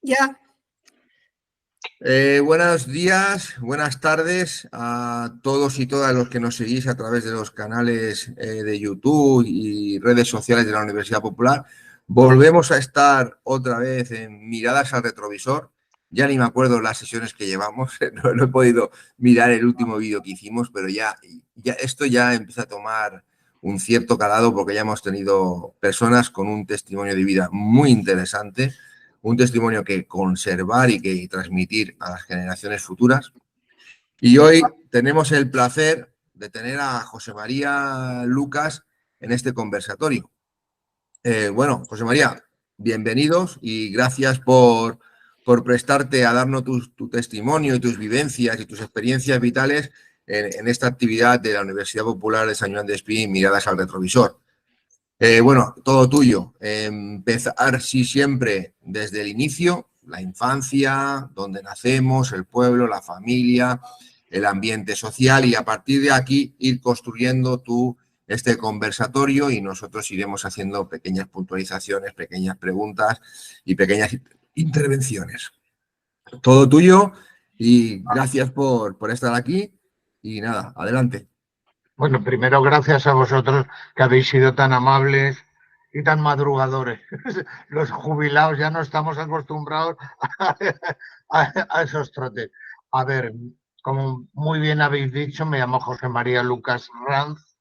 Ya. Buenos días, buenas tardes a todos y todas los que nos seguís a través de los canales de YouTube y redes sociales de la Universidad Popular. Volvemos a estar otra vez en Miradas al Retrovisor. Ya ni me acuerdo las sesiones que llevamos, no he podido mirar el último vídeo que hicimos, pero ya esto ya empieza a tomar un cierto calado porque ya hemos tenido personas con un testimonio de vida muy interesante, un testimonio que conservar y que transmitir a las generaciones futuras. Y hoy tenemos el placer de tener a José María Lucas en este conversatorio. Bueno, José María, bienvenidos y gracias por prestarte a darnos tu testimonio y tus vivencias y tus experiencias vitales en esta actividad de la Universidad Popular de San Joan Despí, Miradas al Retrovisor. Bueno, todo tuyo. Empezar, sí, siempre desde el inicio, la infancia, donde nacemos, el pueblo, la familia, el ambiente social, y a partir de aquí ir construyendo este conversatorio, y nosotros iremos haciendo pequeñas puntualizaciones, pequeñas preguntas y pequeñas intervenciones. Todo tuyo y gracias por estar aquí y nada, adelante. Bueno, primero gracias a vosotros que habéis sido tan amables y tan madrugadores. Los jubilados ya no estamos acostumbrados a esos trotes. A ver, como muy bien habéis dicho, me llamo José María Lucas Ranz.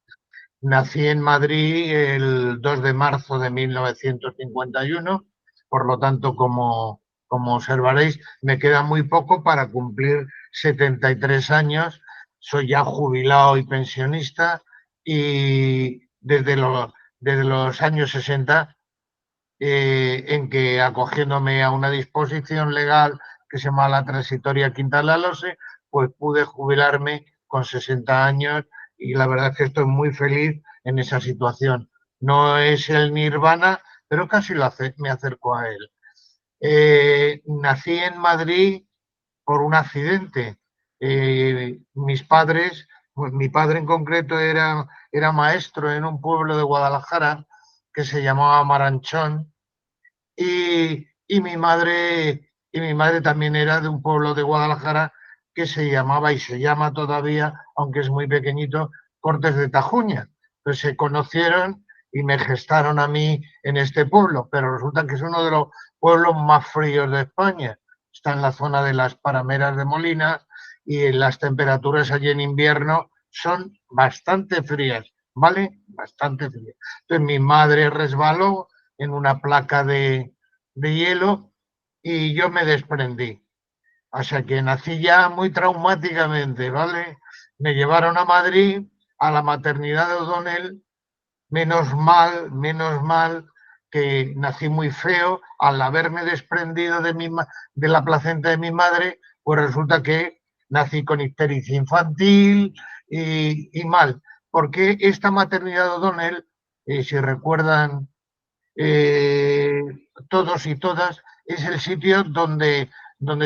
Nací en Madrid el 2 de marzo de 1951, por lo tanto, como observaréis, me queda muy poco para cumplir 73 años. Soy ya jubilado y pensionista y desde los años 60, en que acogiéndome a una disposición legal que se llama la transitoria quinta de la LOSE, pues pude jubilarme con 60 años y la verdad es que estoy muy feliz en esa situación. No es el nirvana, pero casi me acerco a él. Nací en Madrid por un accidente. Mis padres, pues mi padre en concreto era maestro en un pueblo de Guadalajara que se llamaba Maranchón y mi madre también era de un pueblo de Guadalajara que se llamaba y se llama todavía, aunque es muy pequeñito, Cortes de Tajuña. Pues se conocieron y me gestaron a mí en este pueblo, pero resulta que es uno de los pueblos más fríos de España. Está en la zona de las Parameras de Molina y las temperaturas allí en invierno son bastante frías, ¿vale? Bastante frías. Entonces mi madre resbaló en una placa de hielo y yo me desprendí. O sea que nací ya muy traumáticamente, ¿vale? Me llevaron a Madrid, a la maternidad de O'Donnell. Menos mal que nací muy feo. Al haberme desprendido de la placenta de mi madre, pues resulta que nací con ictericia infantil y mal. Porque esta maternidad de O'Donnell, si recuerdan eh, todos y todas, es el sitio donde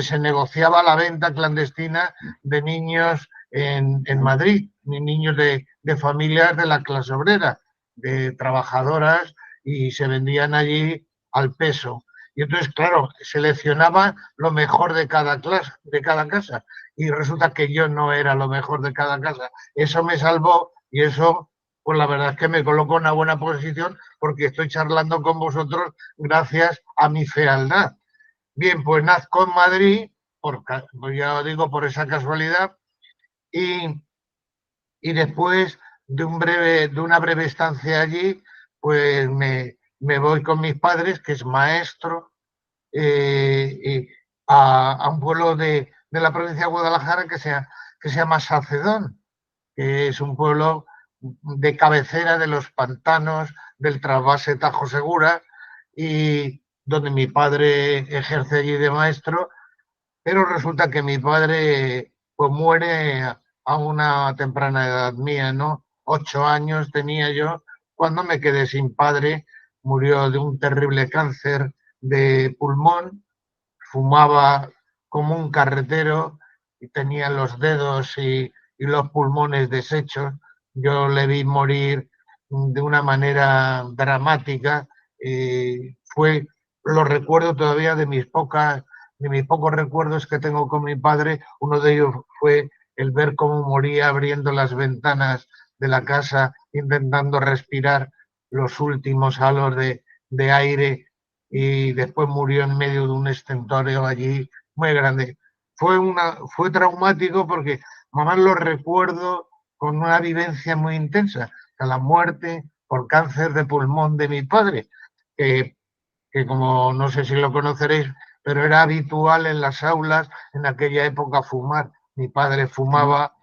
se negociaba la venta clandestina de niños en Madrid, niños de familias de la clase obrera, de trabajadoras, y se vendían allí al peso. Y entonces, claro, seleccionaba lo mejor de cada clase, de cada casa. Y resulta que yo no era lo mejor de cada casa. Eso me salvó y eso, pues la verdad es que me colocó en una buena posición porque estoy charlando con vosotros gracias a mi fealdad. Bien, pues nazco en Madrid, pues ya lo digo por esa casualidad, y, y después de una breve estancia allí, pues me voy con mis padres, que es maestro, a un pueblo de la provincia de Guadalajara que se llama Sacedón, que es un pueblo de cabecera de los pantanos del trasvase Tajo Segura y donde mi padre ejerce allí de maestro, pero resulta que mi padre pues muere a una temprana edad mía, ¿no? 8 años tenía yo cuando me quedé sin padre, murió de un terrible cáncer de pulmón, fumaba como un carretero y tenía los dedos y los pulmones deshechos. Yo le vi morir de una manera dramática. Fue lo recuerdo todavía de mis pocos recuerdos que tengo con mi padre. Uno de ellos fue el ver cómo moría abriendo las ventanas de la casa, intentando respirar los últimos halos de aire, y después murió en medio de un estentorio allí muy grande. Fue traumático porque mamá lo recuerdo con una vivencia muy intensa, la muerte por cáncer de pulmón de mi padre, que como no sé si lo conoceréis, pero era habitual en las aulas en aquella época fumar. Mi padre fumaba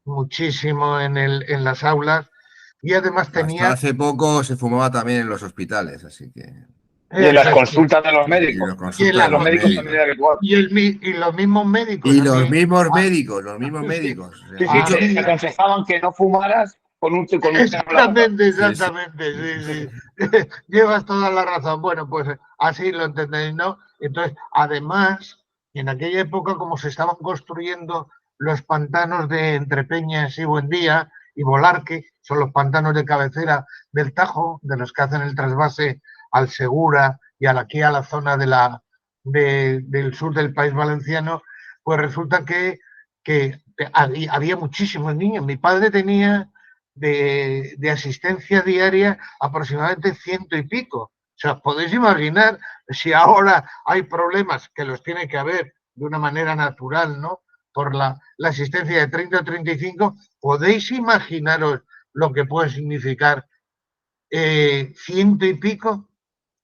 muchísimo en las aulas, y además Hasta tenía... hace poco se fumaba también en los hospitales, así que... Y en las Exacto. consultas de los Y médicos. los Y, en consultas la, de Los los médicos también médicos. era habitual. y los mismos médicos Y a los mí... mismos a- médicos, los mismos médicos. O sea, Sí, sí, a te mí aconsejaban que no fumaras con un tema en la boca. exactamente, sí, sí. exactamente, sí, sí. Llevas toda la razón. Bueno, pues así lo entendéis, ¿no? Entonces, además, en aquella época, como se estaban construyendo los pantanos de Entrepeñas y Buendía y Volarque, son los pantanos de cabecera del Tajo, de los que hacen el trasvase al Segura y aquí a la zona del sur del país valenciano, pues resulta que había muchísimos niños. Mi padre tenía de asistencia diaria aproximadamente 100 y pico. O sea, podéis imaginar si ahora hay problemas, que los tiene que haber de una manera natural, ¿no? Por la asistencia de 30 o 35, podéis imaginaros lo que puede significar 100 y pico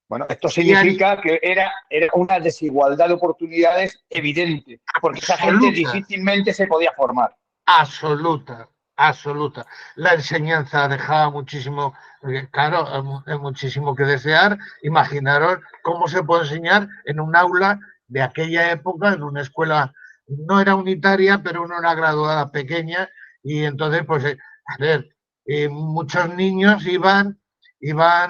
Bueno, esto diarios, significa que era una desigualdad de oportunidades evidente, porque esa gente absoluta. difícilmente se podía formar. Absoluta, absoluta. La enseñanza dejaba muchísimo, claro, muchísimo que desear. Imaginaros cómo se puede enseñar en un aula de aquella época, en una escuela, no era unitaria, pero una graduada pequeña, y entonces, pues, a ver, muchos niños iban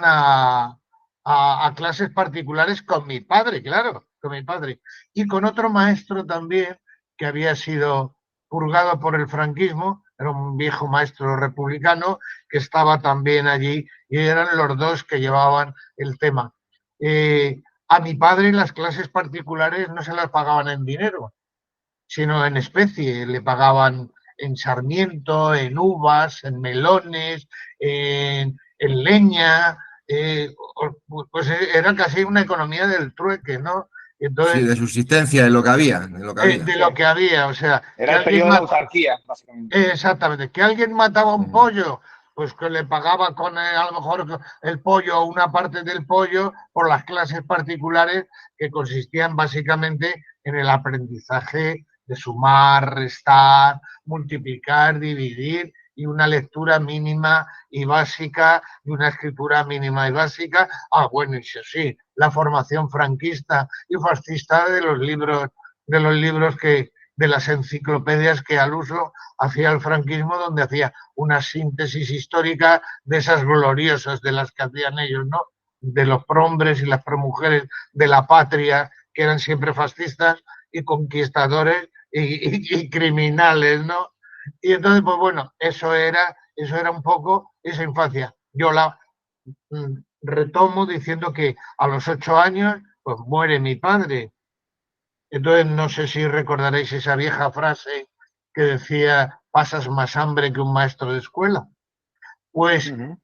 a clases particulares con mi padre, claro, con mi padre, y con otro maestro también que había sido purgado por el franquismo, era un viejo maestro republicano que estaba también allí, y eran los dos que llevaban el tema. A mi padre las clases particulares no se las pagaban en dinero, sino en especie, le pagaban en sarmiento, en uvas, en melones, en leña, pues era casi una economía del trueque, ¿no? Sí, Entonces, de subsistencia, de lo que había, de lo que había. de Sí. lo que había, o sea, Era que el alguien periodo de la autarquía, básicamente. exactamente, que alguien mataba un Mm. pollo, pues que le pagaba con a lo mejor el pollo o una parte del pollo por las clases particulares, que consistían básicamente en el aprendizaje de sumar, restar, multiplicar, dividir, y una lectura mínima y básica y una escritura mínima y básica. Ah, bueno, y sí, la formación franquista y fascista de los libros de las enciclopedias que al uso hacía el franquismo, donde hacía una síntesis histórica de esas gloriosas de las que hacían ellos, ¿no? De los prohombres y las promujeres de la patria, que eran siempre fascistas y conquistadores y criminales, ¿no? Y entonces, pues bueno, eso era un poco esa infancia. Yo la retomo diciendo que a los 8 años, pues muere mi padre. Entonces, no sé si recordaréis esa vieja frase que decía, pasas más hambre que un maestro de escuela. Pues, Uh-huh.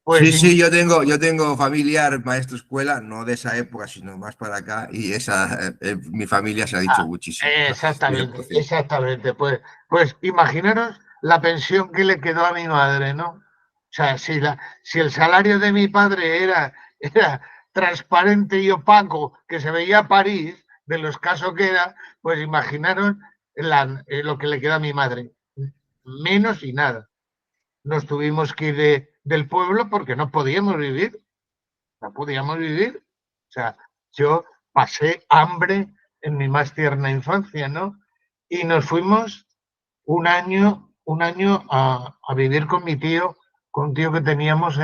pues Sí, sí, yo tengo familiar maestro escuela, no de esa época, sino más para acá, y mi familia se ha dicho muchísimo. exactamente, 100%. exactamente. Pues imaginaros la pensión que le quedó a mi madre, ¿no? O sea, si el salario de mi padre era transparente y opaco, que se veía París, de lo escaso que era, pues imaginaros lo que le queda a mi madre. Menos y nada. Nos tuvimos que ir del pueblo porque no podíamos vivir, no podíamos vivir. O sea, yo pasé hambre en mi más tierna infancia, ¿no? Y nos fuimos un año a vivir con mi tío, con un tío que teníamos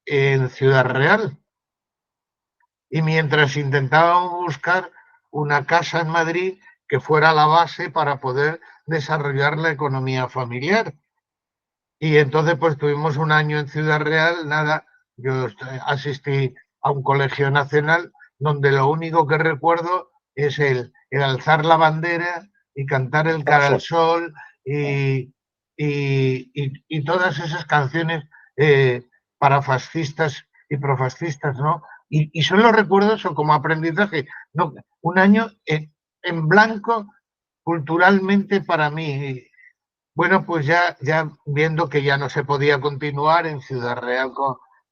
en Ciudad Real. Y mientras intentábamos buscar una casa en Madrid que fuera la base para poder desarrollar la economía familiar. Y entonces pues tuvimos un año en Ciudad Real, nada, yo asistí a un colegio nacional donde lo único que recuerdo es el alzar la bandera y cantar el cara al sol y todas esas canciones para fascistas y profascistas, ¿no? Y solo recuerdo eso como aprendizaje. No, un año en blanco culturalmente para mí. Bueno, pues ya viendo que ya no se podía continuar en Ciudad Real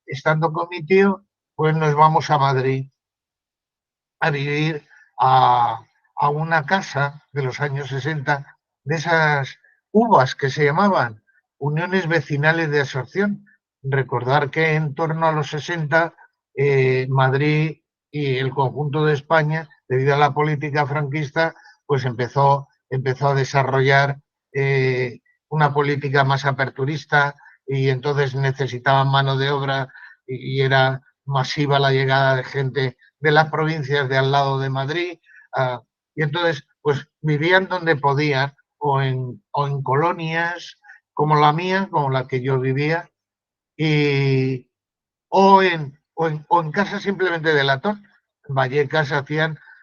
estando con mi tío, pues nos vamos a Madrid a vivir a una casa de los años 60, de esas UVAs que se llamaban Uniones Vecinales de Absorción. Recordar que en torno a los 60, Madrid y el conjunto de España, debido a la política franquista, pues empezó a desarrollar una política más aperturista y entonces necesitaban mano de obra y era masiva la llegada de gente de las provincias de al lado de Madrid, y entonces pues vivían donde podían o en colonias como la mía, como la que yo vivía, o en casas simplemente de latón. En Vallecas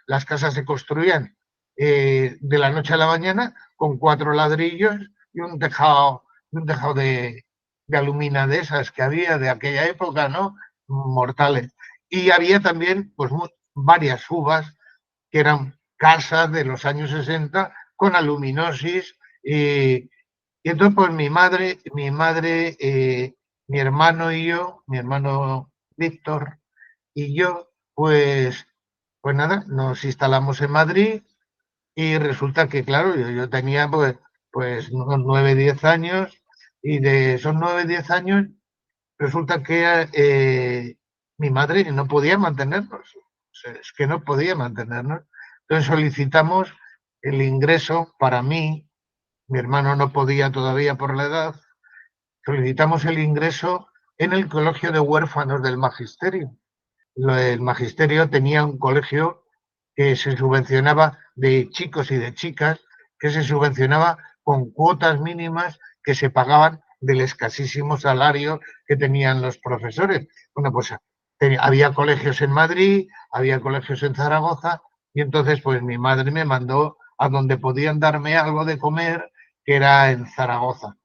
las casas se construían de la noche a la mañana con 4 ladrillos y un tejado de alumina de esas que había de aquella época, ¿no? Mortales. Y había también pues varias uvas que eran casas de los años 60 con aluminosis y entonces pues mi madre, mi hermano y yo, mi hermano Víctor y yo, pues nada, nos instalamos en Madrid y resulta que, claro, yo tenía pues 9, 10 años y de esos 9, 10 años resulta que mi madre no podía mantenernos. O sea, es que no podía mantenernos. Entonces solicitamos el ingreso para mí. Mi hermano no podía todavía por la edad. Solicitamos el ingreso en el colegio de huérfanos del magisterio. El magisterio tenía un colegio que se subvencionaba de chicos y de chicas, que se subvencionaba con cuotas mínimas que se pagaban del escasísimo salario que tenían los profesores. Bueno, pues había colegios en Madrid, había colegios en Zaragoza, y entonces pues mi madre me mandó a donde podían darme algo de comer, que era en Zaragoza.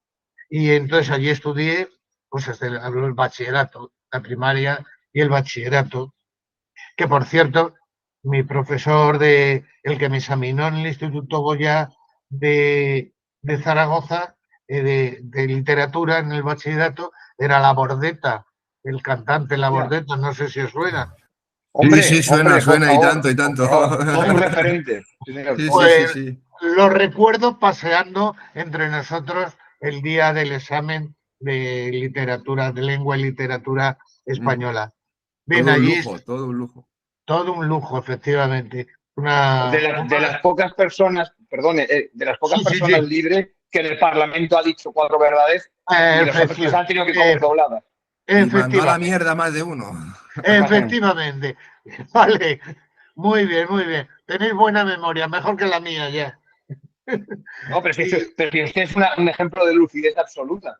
Y entonces allí estudié pues hasta el bachillerato, la primaria y el bachillerato, que por cierto, mi profesor el que me examinó en el Instituto Goya de Zaragoza, de literatura en el bachillerato, era La Bordeta, el cantante La Bordeta, no sé si os suena. Hombre, sí, suena y tanto, y tanto. Es un referente. Pues sí. Lo recuerdo paseando entre nosotros el día del examen de literatura, de lengua y literatura española. Bien, todo un lujo, todo un lujo. Todo un lujo, efectivamente. De las pocas personas, perdone, de las pocas personas libres que en el Parlamento ha dicho 4 verdades y los otros que se han tenido que comer dobladas. Y mandó a la mierda más de uno. Efectivamente. Vale. Muy bien, muy bien. Tenéis buena memoria, mejor que la mía ya. No, pero si usted es un ejemplo de lucidez absoluta.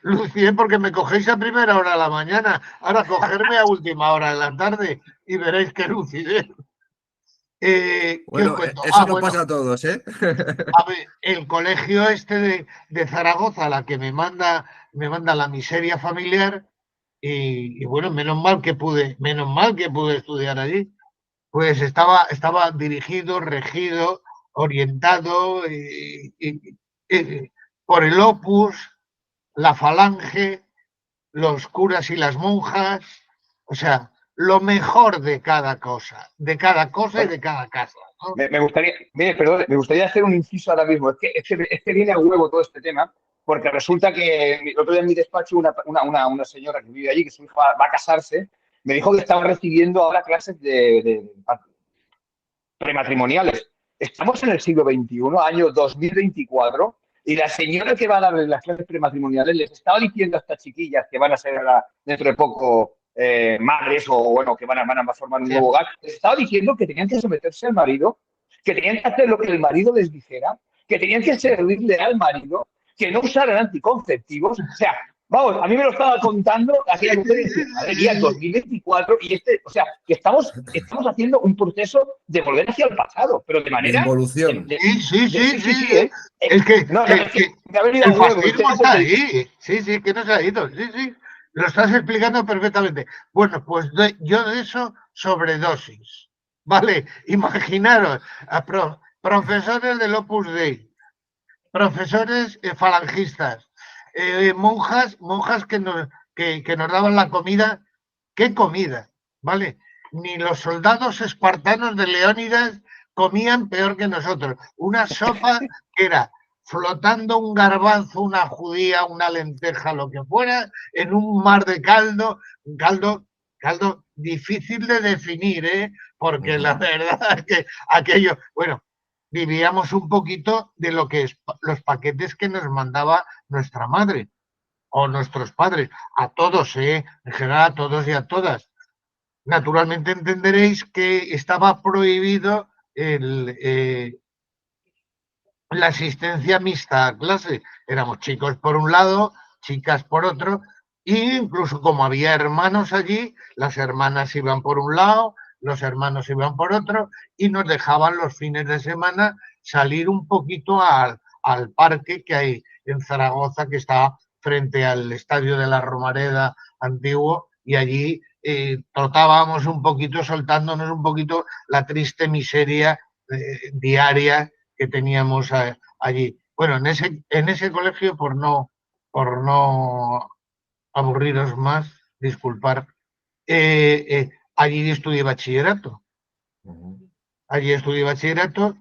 Lucidez porque me cogéis a primera hora de la mañana, ahora cogerme a última hora de la tarde y veréis qué lucidez. Bueno, eso nos pasa a todos, ¿eh? A ver, el colegio este de Zaragoza, la que me manda la miseria familiar, y bueno, menos mal que pude estudiar allí, pues estaba dirigido, regido, orientado por el Opus, la Falange, los curas y las monjas, o sea, lo mejor de cada cosa y de cada casa, ¿no? Me gustaría hacer un inciso ahora mismo. Es que viene a huevo todo este tema, porque resulta que el otro día en mi despacho una señora que vive allí, que su hijo va a casarse, me dijo que estaba recibiendo ahora clases de prematrimoniales. Estamos en el siglo XXI, año 2024, y la señora que va a darle las clases prematrimoniales les estaba diciendo a estas chiquillas que van a ser dentro de poco madres o bueno, que van a formar un nuevo hogar, les estaba diciendo que tenían que someterse al marido, que tenían que hacer lo que el marido les dijera, que tenían que servirle al marido, que no usaran anticonceptivos. O sea, Vamos, a mí me lo estaba contando aquella mujer y decía, madre mía, 2024 y o sea, que estamos haciendo un proceso de volver hacia el pasado, pero de De manera... involución. Sí, ¿eh? Es que, No, es que me ha venido el al huevo. fascismo está ahí. Sí, que no se ha ido. Sí. Lo estás explicando perfectamente. Bueno, pues yo de eso, sobredosis. Vale, imaginaros a profesores del Opus Dei, profesores falangistas, monjas que nos daban la comida. ¿Qué comida? ¿Vale? Ni los soldados espartanos de Leónidas comían peor que nosotros. Una sopa que era flotando un garbanzo, una judía, una lenteja, lo que fuera, en un mar de caldo, caldo difícil de definir, ¿eh? Porque la verdad es que aquello, bueno, vivíamos un poquito de lo que es los paquetes que nos mandaba nuestra madre o nuestros padres, a todos, en general a todos y a todas. Naturalmente entenderéis que estaba prohibido la asistencia mixta a clase. Éramos chicos por un lado, chicas por otro, e incluso como había hermanos allí, las hermanas iban por un lado, los hermanos iban por otro, y nos dejaban los fines de semana salir un poquito al parque que hay en Zaragoza, que está frente al estadio de la Romareda antiguo, y allí trotábamos un poquito, soltándonos un poquito la triste miseria diaria que teníamos allí. Bueno, en ese colegio, por no aburriros más, disculpar, allí estudié bachillerato. Allí estudié bachillerato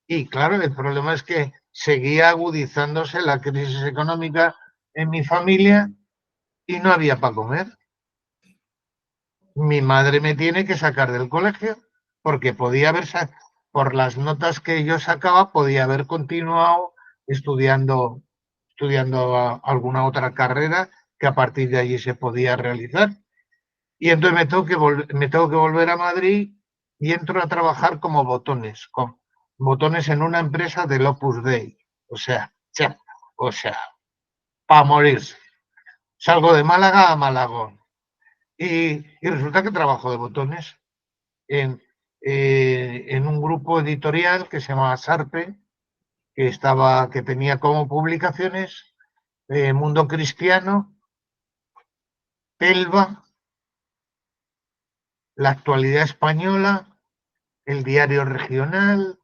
y, claro, el problema es que seguía agudizándose la crisis económica en mi familia y no había para comer. Mi madre me tiene que sacar del colegio porque podía haber, por las notas que yo sacaba, podía haber continuado estudiando alguna otra carrera que a partir de allí se podía realizar. Y entonces me tengo que volver a Madrid y entro a trabajar como botones, con botones en una empresa del Opus Dei. O sea, para morirse. Salgo de Málaga a Malagón. Y resulta que trabajo de botones en un grupo editorial que se llamaba Sarpe, que tenía como publicaciones Mundo Cristiano, Telva, La Actualidad Española, El Diario Regional,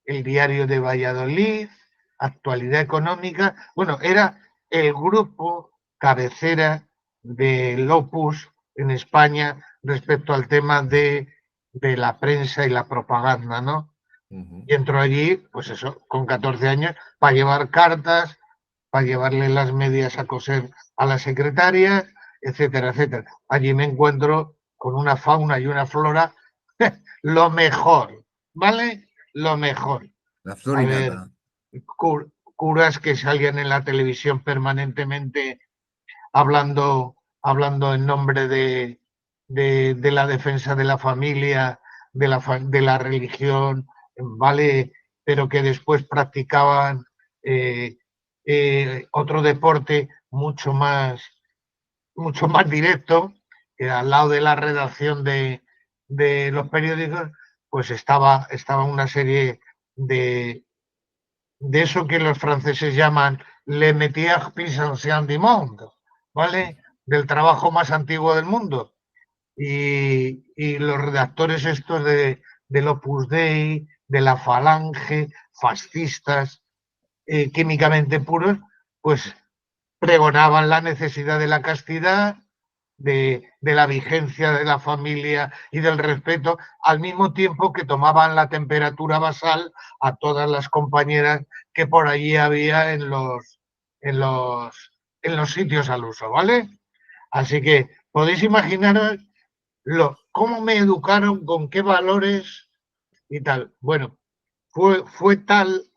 El Diario de Valladolid, Actualidad Económica. Bueno, era el grupo cabecera del Opus en España respecto al tema de la prensa y la propaganda, ¿no? Y entro allí, pues eso, con 14 años, para llevar cartas, para llevarle las medias a coser a la secretaria, etcétera, etcétera. Allí me encuentro con una fauna y una flora, lo mejor, ¿vale? Lo mejor. La A flor y ver, nata. curas que salían en la televisión permanentemente hablando en nombre de la defensa de la familia, de la religión, ¿vale? Pero que después practicaban otro deporte mucho más directo, que al lado de la redacción de los periódicos, pues estaba una serie de eso que los franceses llaman le métier plus ancien du monde, ¿vale? Del trabajo más antiguo del mundo. Y los redactores estos del Opus Dei, de la Falange, fascistas, químicamente puros, pues pregonaban la necesidad de la castidad, de la vigencia de la familia y del respeto, al mismo tiempo que tomaban la temperatura basal a todas las compañeras que por allí había en los sitios al uso, ¿vale? Así que podéis imaginaros cómo me educaron, con qué valores y tal. Bueno, fue tal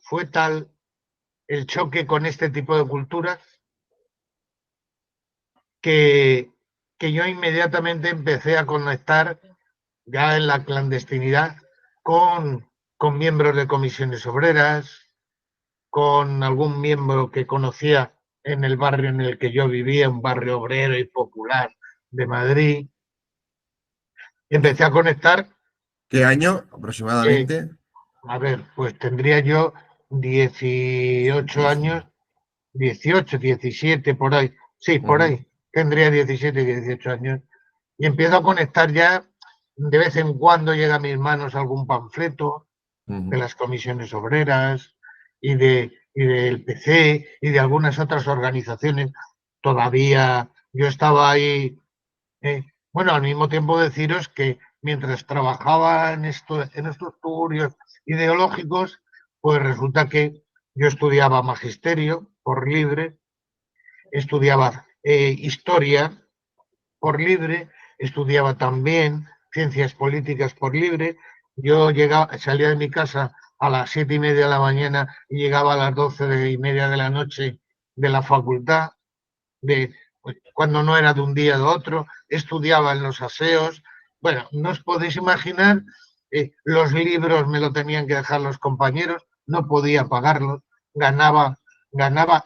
el choque con este tipo de culturas que yo inmediatamente empecé a conectar ya en la clandestinidad con miembros de comisiones obreras, con algún miembro que conocía en el barrio en el que yo vivía, un barrio obrero y popular de Madrid. Y empecé a conectar. ¿Qué año aproximadamente? A ver, pues tendría yo 18 años, 18, 17, por ahí. Sí, por ahí. Tendría 17, 18 años. Y empiezo a conectar ya, de vez en cuando llega a mis manos algún panfleto de las comisiones obreras y del PC y de algunas otras organizaciones. Todavía yo estaba ahí. Bueno, al mismo tiempo deciros que mientras trabajaba en estos estudios ideológicos, pues resulta que yo estudiaba magisterio por libre, estudiaba historia por libre, estudiaba también ciencias políticas por libre. Yo salía de mi casa a las 7:30 de la mañana y llegaba a las 12:30 de la noche de la facultad, cuando no era de un día de otro, estudiaba en los aseos. Bueno, no os podéis imaginar, los libros me lo tenían que dejar los compañeros, no podía pagarlos, ganaba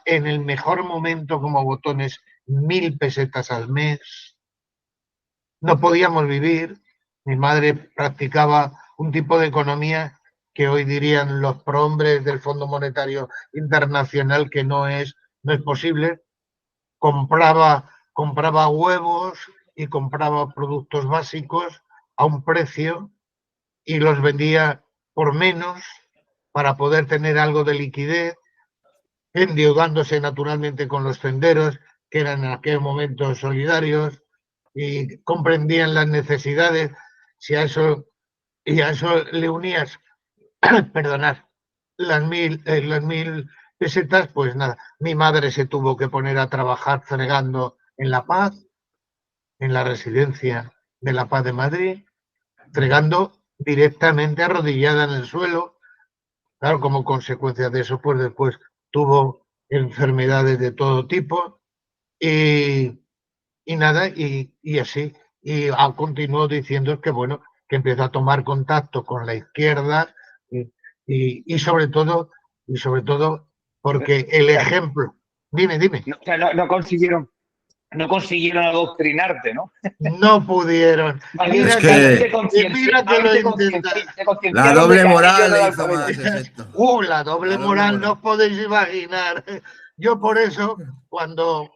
en el mejor momento como botones 1.000 pesetas al mes. No podíamos vivir. Mi madre practicaba un tipo de economía que hoy dirían los prohombres del Fondo Monetario Internacional que no es posible. Compraba huevos y compraba productos básicos a un precio y los vendía por menos para poder tener algo de liquidez, endeudándose naturalmente con los tenderos, que eran en aquel momento solidarios y comprendían las necesidades. Si a eso le unías, perdonad, las mil pesetas, pues nada, mi madre se tuvo que poner a trabajar fregando en La Paz, en la residencia de La Paz de Madrid, fregando directamente arrodillada en el suelo. Claro, como consecuencia de eso, pues después tuvo enfermedades de todo tipo y nada, y así. Y continuó diciendo que, bueno, que empezó a tomar contacto con la izquierda y sobre todo porque el ejemplo. Dime. No consiguieron adoctrinarte, ¿no? No pudieron. Es que Mira que lo intentaron. la doble moral le hizo más efecto. La doble moral no os podéis imaginar. Yo por eso, cuando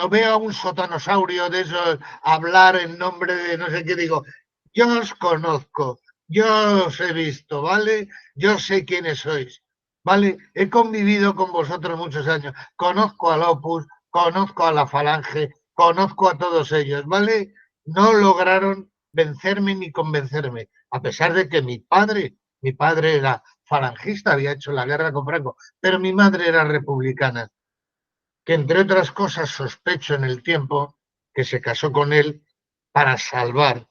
veo a un sotanosaurio de esos hablar en nombre de no sé qué, digo, yo os conozco, yo os he visto, ¿vale? Yo sé quiénes sois, ¿vale? He convivido con vosotros muchos años, conozco al Opus, conozco a la Falange, conozco a todos ellos, ¿vale? No lograron vencerme ni convencerme, a pesar de que mi padre era falangista, había hecho la guerra con Franco, pero mi madre era republicana, que entre otras cosas sospecho en el tiempo que se casó con él para salvar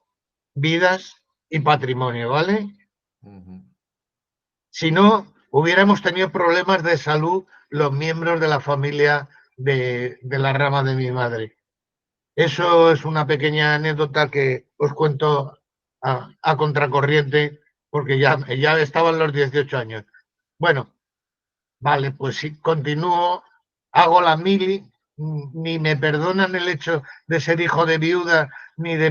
vidas y patrimonio, ¿vale? Si no, hubiéramos tenido problemas de salud los miembros de la familia de la rama de mi madre. Eso es una pequeña anécdota que os cuento a contracorriente, porque ya estaban los 18 años. Bueno, vale, pues sí, continúo, hago la mili, ni me perdonan el hecho de ser hijo de viuda, ni de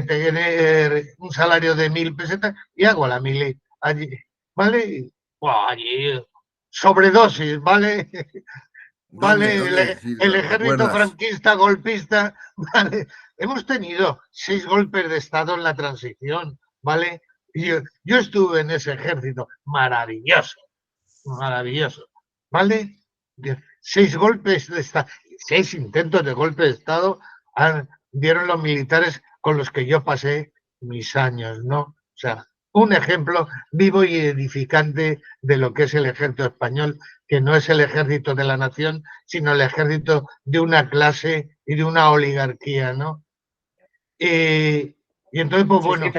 tener un salario de 1.000 pesetas, y hago la mili allí, ¿vale? Allí, sobredosis, ¿vale? ¿Vale? El ejército franquista, golpista, ¿vale? Hemos tenido 6 golpes de Estado en la transición, ¿vale? Yo estuve en ese ejército, maravilloso, ¿vale? 6 golpes de Estado, 6 intentos de golpe de Estado dieron los militares con los que yo pasé mis años, ¿no? O sea, un ejemplo vivo y edificante de lo que es el ejército español, que no es el ejército de la nación, sino el ejército de una clase y de una oligarquía, ¿no? Y entonces, pues bueno. Sí,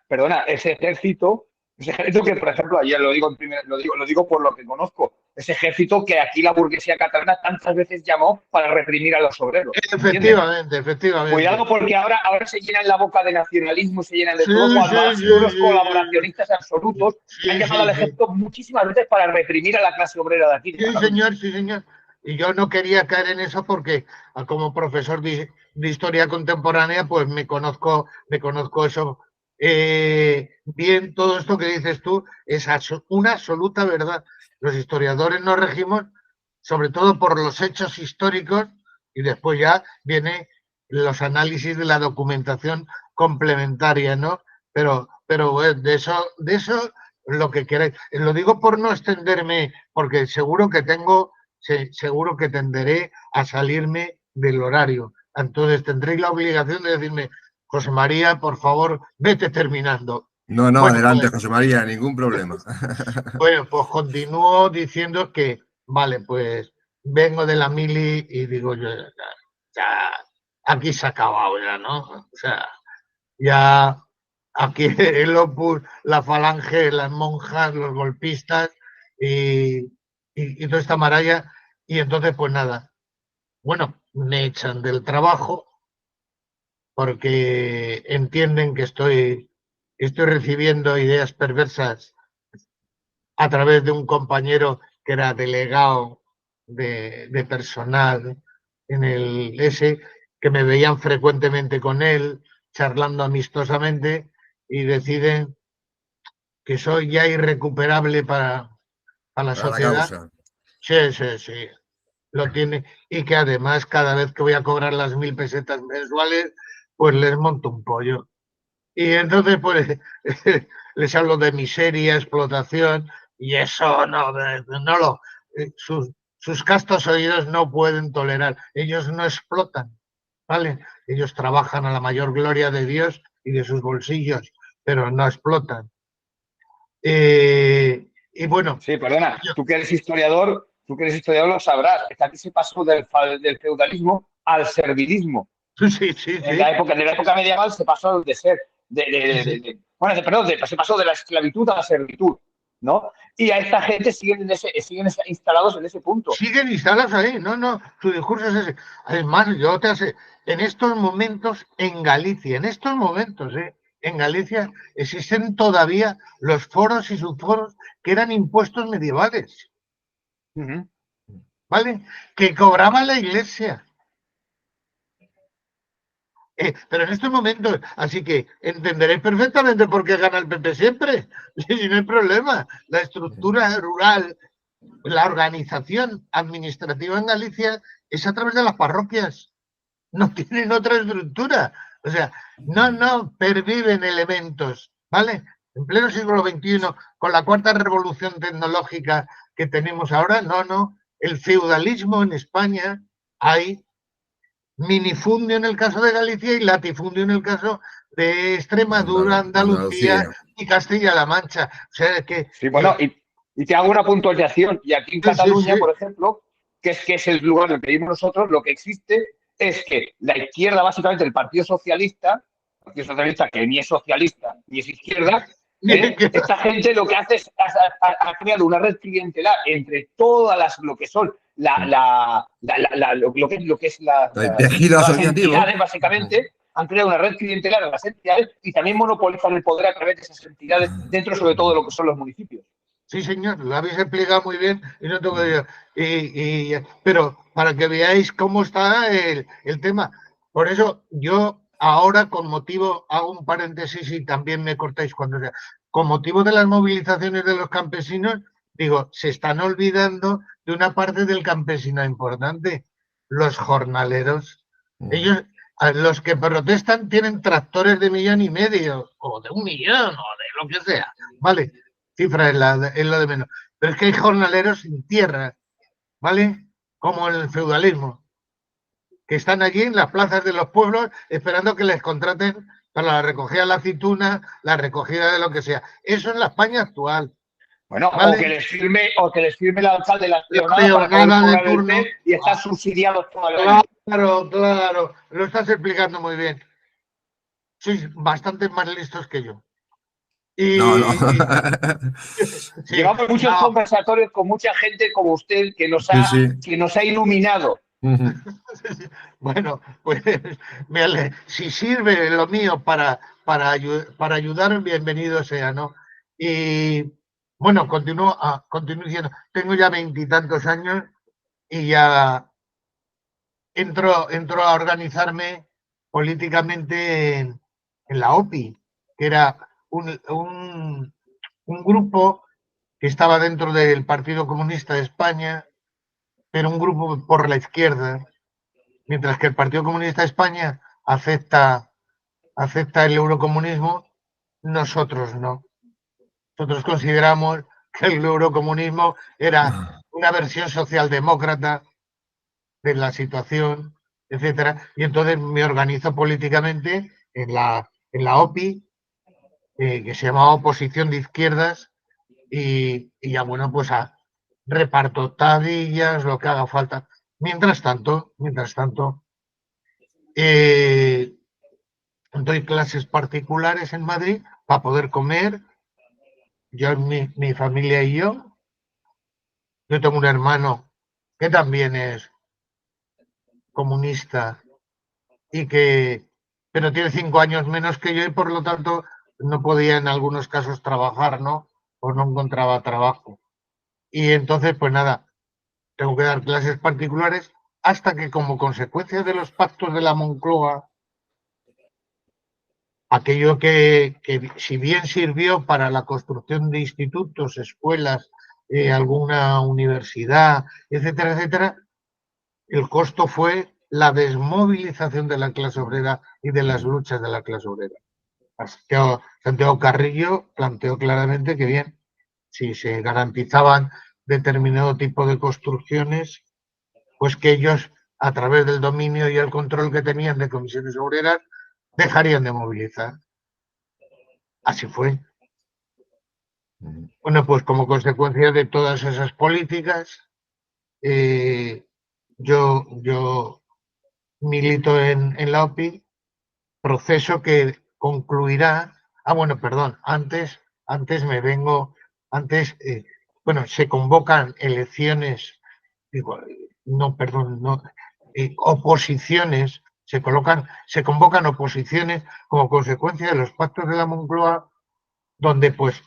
perdona, ese ejército que, por ejemplo, ayer lo digo por lo que conozco, ese ejército que aquí la burguesía catalana tantas veces llamó para reprimir a los obreros. Efectivamente, efectivamente. Cuidado, porque ahora se llenan la boca de nacionalismo, se llenan de Sí, todo, cuando han sido unos sí. colaboracionistas absolutos Sí, que han llamado al ejército muchísimas veces para reprimir a la clase obrera de aquí. Sí, señor, sí, señor. Y yo no quería caer en eso porque como profesor de historia contemporánea, pues me conozco eso. Bien, todo esto que dices tú es una absoluta verdad. Los historiadores nos regimos sobre todo por los hechos históricos y después ya vienen los análisis de la documentación complementaria, ¿no? Pero de eso lo que queráis. Lo digo por no extenderme, porque seguro que tenderé a salirme del horario. Entonces tendréis la obligación de decirme, José María, por favor, vete terminando. No, Bueno, adelante, José María, ningún problema. Bueno, pues continúo diciendo que, vale, pues vengo de la mili y digo yo, ya aquí se ha acabado ya, ¿no? O sea, ya aquí el Opus, la Falange, las monjas, los golpistas y toda esta maralla. Y entonces, pues nada, bueno, me echan del trabajo porque entienden que estoy recibiendo ideas perversas a través de un compañero que era delegado de personal en el S, que me veían frecuentemente con él, charlando amistosamente, y deciden que soy ya irrecuperable para la sociedad. La causa. Sí, lo tiene. Y que además cada vez que voy a cobrar las 1.000 pesetas mensuales, pues les monto un pollo. Y entonces, pues, les hablo de miseria, explotación, y eso no lo, sus castos oídos no pueden tolerar. Ellos no explotan, ¿vale? Ellos trabajan a la mayor gloria de Dios y de sus bolsillos, pero no explotan. Y bueno. Sí, perdona, tú que eres historiador lo sabrás. Es que aquí se pasó del feudalismo al servilismo. Sí. En la época medieval se pasó de ser se pasó de la esclavitud a la servitud, ¿no? Y a esta gente siguen instalados en ese punto. Siguen instalados ahí, no, su discurso es ese. Además, en estos momentos en Galicia, en Galicia existen todavía los foros y subforos que eran impuestos medievales, ¿vale? Que cobraba la Iglesia. Pero en estos momentos, así que entenderéis perfectamente por qué gana el PP siempre, si no hay problema. La estructura rural, la organización administrativa en Galicia es a través de las parroquias. No tienen otra estructura. O sea, no perviven elementos, ¿vale? En pleno siglo XXI, con la cuarta revolución tecnológica que tenemos ahora, no. El feudalismo en España hay minifundio en el caso de Galicia y latifundio en el caso de Extremadura, Andalucía y Castilla-La Mancha. O sea, que... Sí, bueno, y te hago una puntualización. Y aquí en Cataluña, por ejemplo, que es el lugar en el que vivimos nosotros, lo que existe es que la izquierda, básicamente el Partido Socialista, que ni es socialista ni es izquierda, esta gente lo que hace es ha creado una red clientelar entre todas lo que son lo que es el tejido asociativo, entidades, básicamente. Han creado una red clientelar a las entidades y también monopolizan el poder a través de esas entidades dentro, sobre todo, de lo que son los municipios. Sí, señor, lo habéis explicado muy bien y no tengo que decir. Pero para que veáis cómo está el tema. Por eso yo ahora, con motivo, hago un paréntesis y también me cortáis cuando sea. Con motivo de las movilizaciones de los campesinos, digo, se están olvidando de una parte del campesinado importante, los jornaleros. Ellos, los que protestan, tienen tractores de 1,5 millones o de 1 millón o de lo que sea, ¿vale? Cifra es lo de menos. Pero es que hay jornaleros sin tierra, ¿vale? Como en el feudalismo, que están allí en las plazas de los pueblos esperando que les contraten para la recogida de la aceituna, la recogida de lo que sea. Eso es la España actual. Bueno, ¿vale? o que les firme el alcalde la peonada de turno y están subsidiados todo el año. Claro, lo estás explicando muy bien. Sois bastante más listos que yo. No, no. Y sí, Llevamos muchos no, conversatorios con mucha gente como usted Sí, sí. que nos ha iluminado. Ujú. bueno, pues si sirve lo mío para ayudar, bienvenido sea, ¿no? Y bueno, continúo diciendo, tengo ya 20 y tantos años y ya entro a organizarme políticamente en la OPI, que era un grupo que estaba dentro del Partido Comunista de España, pero un grupo por la izquierda, mientras que el Partido Comunista de España acepta el eurocomunismo, nosotros no. Nosotros consideramos que el eurocomunismo era una versión socialdemócrata de la situación, etcétera, y entonces me organizo políticamente en la OPI, que se llamaba Oposición de Izquierdas, y ya bueno, pues reparto tablillas, lo que haga falta. Mientras tanto, eh, doy clases particulares en Madrid para poder comer, yo, mi familia y yo. Yo tengo un hermano que también es comunista y pero tiene 5 años menos que yo y por lo tanto no podía en algunos casos trabajar, ¿no? O no encontraba trabajo. Y entonces, pues nada, tengo que dar clases particulares hasta que como consecuencia de los pactos de la Moncloa, aquello que si bien sirvió para la construcción de institutos, escuelas, alguna universidad, etcétera, etcétera, el costo fue la desmovilización de la clase obrera y de las luchas de la clase obrera. Santiago Carrillo planteó claramente que bien, si se garantizaban determinado tipo de construcciones, pues que ellos, a través del dominio y el control que tenían de comisiones obreras, dejarían de movilizar. Así fue. Bueno, pues como consecuencia de todas esas políticas, yo milito en la OPI, proceso que concluirá. Bueno, perdón, antes me vengo, antes, bueno, se convocan elecciones, digo, no, perdón, no, oposiciones, se convocan oposiciones como consecuencia de los pactos de la Moncloa, donde pues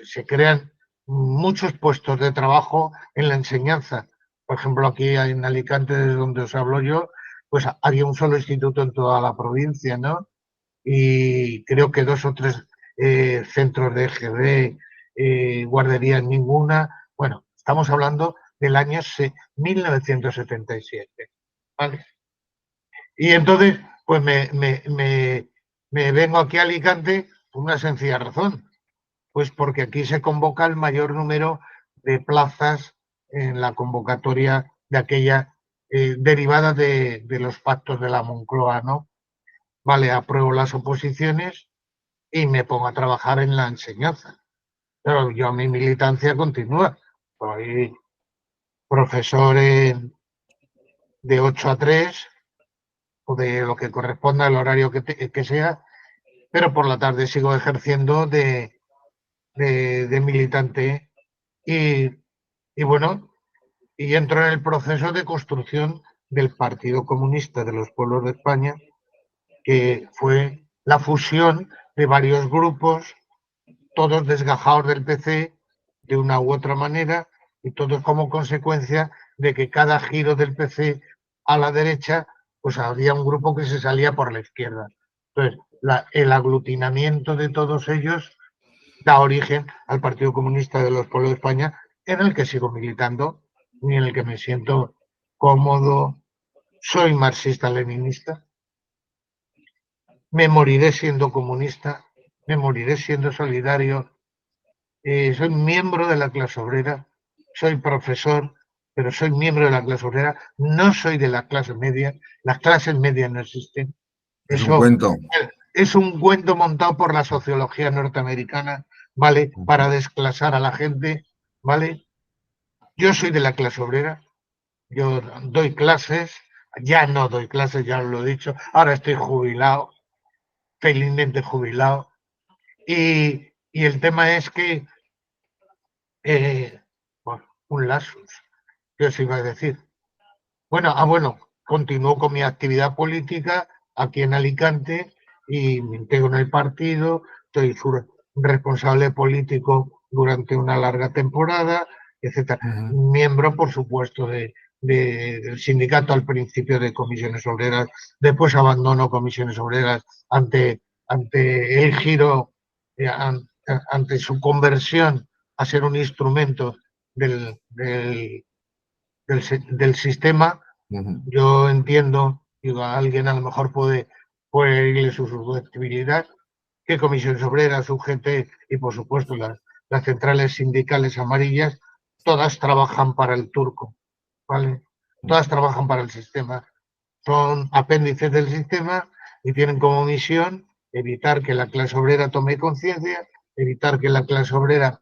se crean muchos puestos de trabajo en la enseñanza. Por ejemplo, aquí en Alicante, desde donde os hablo yo, pues había un solo instituto en toda la provincia, ¿no? Y creo que 2 o 3 centros de EGB, guarderías ninguna. Bueno, estamos hablando del año 1977, ¿vale? Y entonces, pues me vengo aquí a Alicante por una sencilla razón, pues porque aquí se convoca el mayor número de plazas en la convocatoria de aquella derivada de los pactos de la Moncloa, ¿no? Vale, apruebo las oposiciones y me pongo a trabajar en la enseñanza. Pero yo mi militancia continúa. Soy profesor de 8 a 3 o de lo que corresponda al horario que sea, pero por la tarde sigo ejerciendo de militante y, y bueno, y entro en el proceso de construcción del Partido Comunista de los Pueblos de España, que fue la fusión de varios grupos, todos desgajados del PC de una u otra manera, y todos como consecuencia de que cada giro del PC a la derecha, pues había un grupo que se salía por la izquierda. Entonces, el aglutinamiento de todos ellos da origen al Partido Comunista de los Pueblos de España, en el que sigo militando y en el que me siento cómodo. Soy marxista-leninista, me moriré siendo comunista, me moriré siendo solidario. Soy miembro de la clase obrera, soy profesor, pero soy miembro de la clase obrera, no soy de la clase media, las clases medias no existen. Es un Eso cuento. es un cuento montado por la sociología norteamericana, ¿vale? Para desclasar a la gente, ¿vale? Yo soy de la clase obrera, yo doy clases, ya no doy clases, ya lo he dicho, ahora estoy jubilado, felizmente jubilado, y Y el tema es que, bueno, un lapsus, ¿qué os iba a decir? Bueno, continúo con mi actividad política aquí en Alicante y me integro en el partido, soy su responsable político durante una larga temporada, etcétera. Miembro, por supuesto, del sindicato al principio de Comisiones Obreras, después abandono Comisiones Obreras ante el giro, ante su conversión a ser un instrumento del sistema. Yo entiendo, digo, a alguien a lo mejor puede irle su susceptibilidad, que Comisiones Obreras, UGT y por supuesto las centrales sindicales amarillas, todas trabajan para el turco, ¿vale? Todas trabajan para el sistema. Son apéndices del sistema y tienen como misión evitar que la clase obrera tome conciencia, evitar que la clase obrera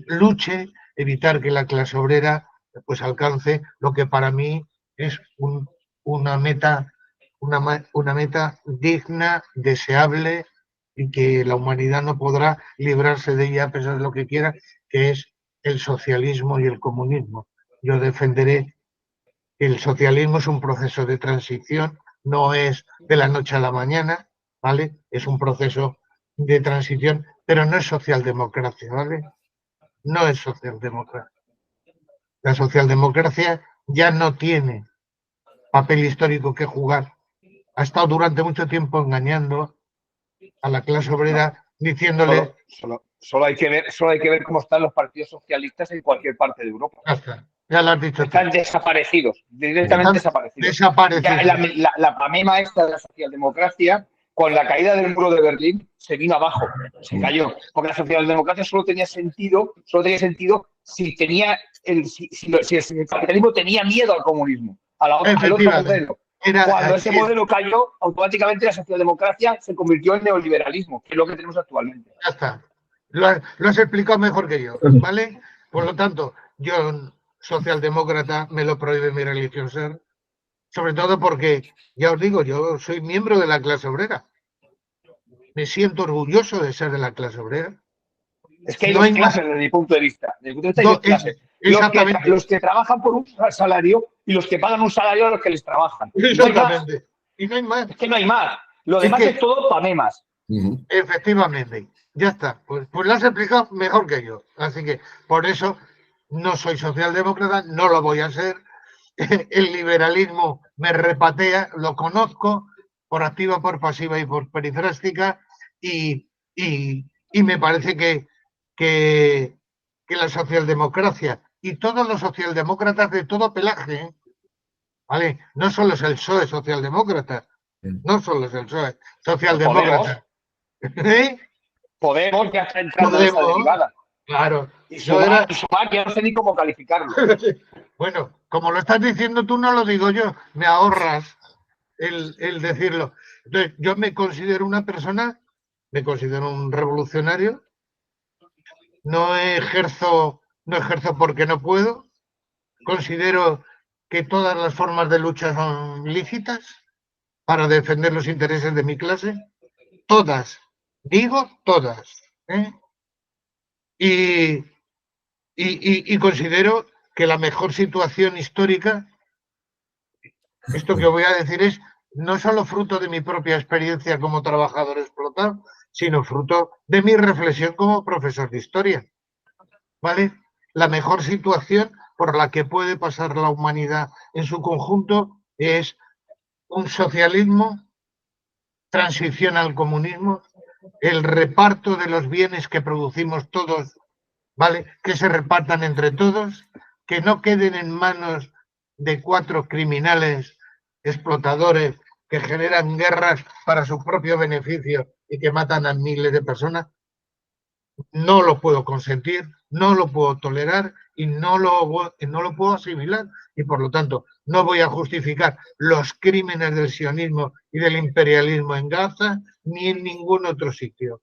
luche, evitar que la clase obrera pues alcance lo que para mí es una meta digna, deseable y que la humanidad no podrá librarse de ella a pesar de lo que quiera, que es el socialismo y el comunismo. Yo defenderé que el socialismo es un proceso de transición, no es de la noche a la mañana, ¿vale? Es un proceso de transición, pero no es socialdemocracia, ¿vale? No es socialdemocracia. La socialdemocracia ya no tiene papel histórico que jugar. Ha estado durante mucho tiempo engañando a la clase obrera, diciéndole... Solo hay que ver cómo están los partidos socialistas en cualquier parte de Europa. Ya lo has dicho. Están desaparecidos, directamente desaparecidos. La pamema esta de la socialdemocracia, con la caída del muro de Berlín, se vino abajo, se cayó. Porque la socialdemocracia solo tenía sentido si el capitalismo tenía miedo al comunismo, al otro modelo. Cuando ese modelo cayó, automáticamente la socialdemocracia se convirtió en neoliberalismo, que es lo que tenemos actualmente. Ya está. Lo has explicado mejor que yo, ¿vale? Por lo tanto, yo, socialdemócrata, me lo prohíbe mi religión ser, sobre todo porque, ya os digo, yo soy miembro de la clase obrera. Me siento orgulloso de ser de la clase obrera. Es que hay dos clases desde mi punto de vista. Desde mi punto de vista hay dos clases. Los que trabajan por un salario y los que pagan un salario a los que les trabajan. Exactamente. Y no hay más. Es que no hay más. Lo demás es todo pamemas. Efectivamente. Ya está. Pues lo has explicado mejor que yo. Así que por eso no soy socialdemócrata, no lo voy a ser. El liberalismo me repatea, lo conozco por activa, por pasiva y por perifrástica y me parece que la socialdemocracia y todos los socialdemócratas de todo pelaje, ¿vale? No solo es el PSOE socialdemócrata, no solo es el PSOE socialdemócrata. Podemos ya está entrando en esa derivada. Claro. Y Sumar, que no sé ni cómo calificarlo. Bueno, como lo estás diciendo tú, no lo digo yo. Me ahorras el decirlo. Entonces, yo me considero una persona, me considero un revolucionario. No ejerzo porque no puedo. Considero que todas las formas de lucha son lícitas para defender los intereses de mi clase. Todas. Digo todas. Y considero que la mejor situación histórica, esto que voy a decir es no solo fruto de mi propia experiencia como trabajador explotado, sino fruto de mi reflexión como profesor de historia. ¿Vale? La mejor situación por la que puede pasar la humanidad en su conjunto es un socialismo, transición al comunismo, el reparto de los bienes que producimos todos, ¿vale? Que se repartan entre todos, que no queden en manos de 4 criminales explotadores que generan guerras para su propio beneficio y que matan a miles de personas. No lo puedo consentir, no lo puedo tolerar y no lo puedo asimilar. Y por lo tanto, no voy a justificar los crímenes del sionismo y del imperialismo en Gaza ni en ningún otro sitio.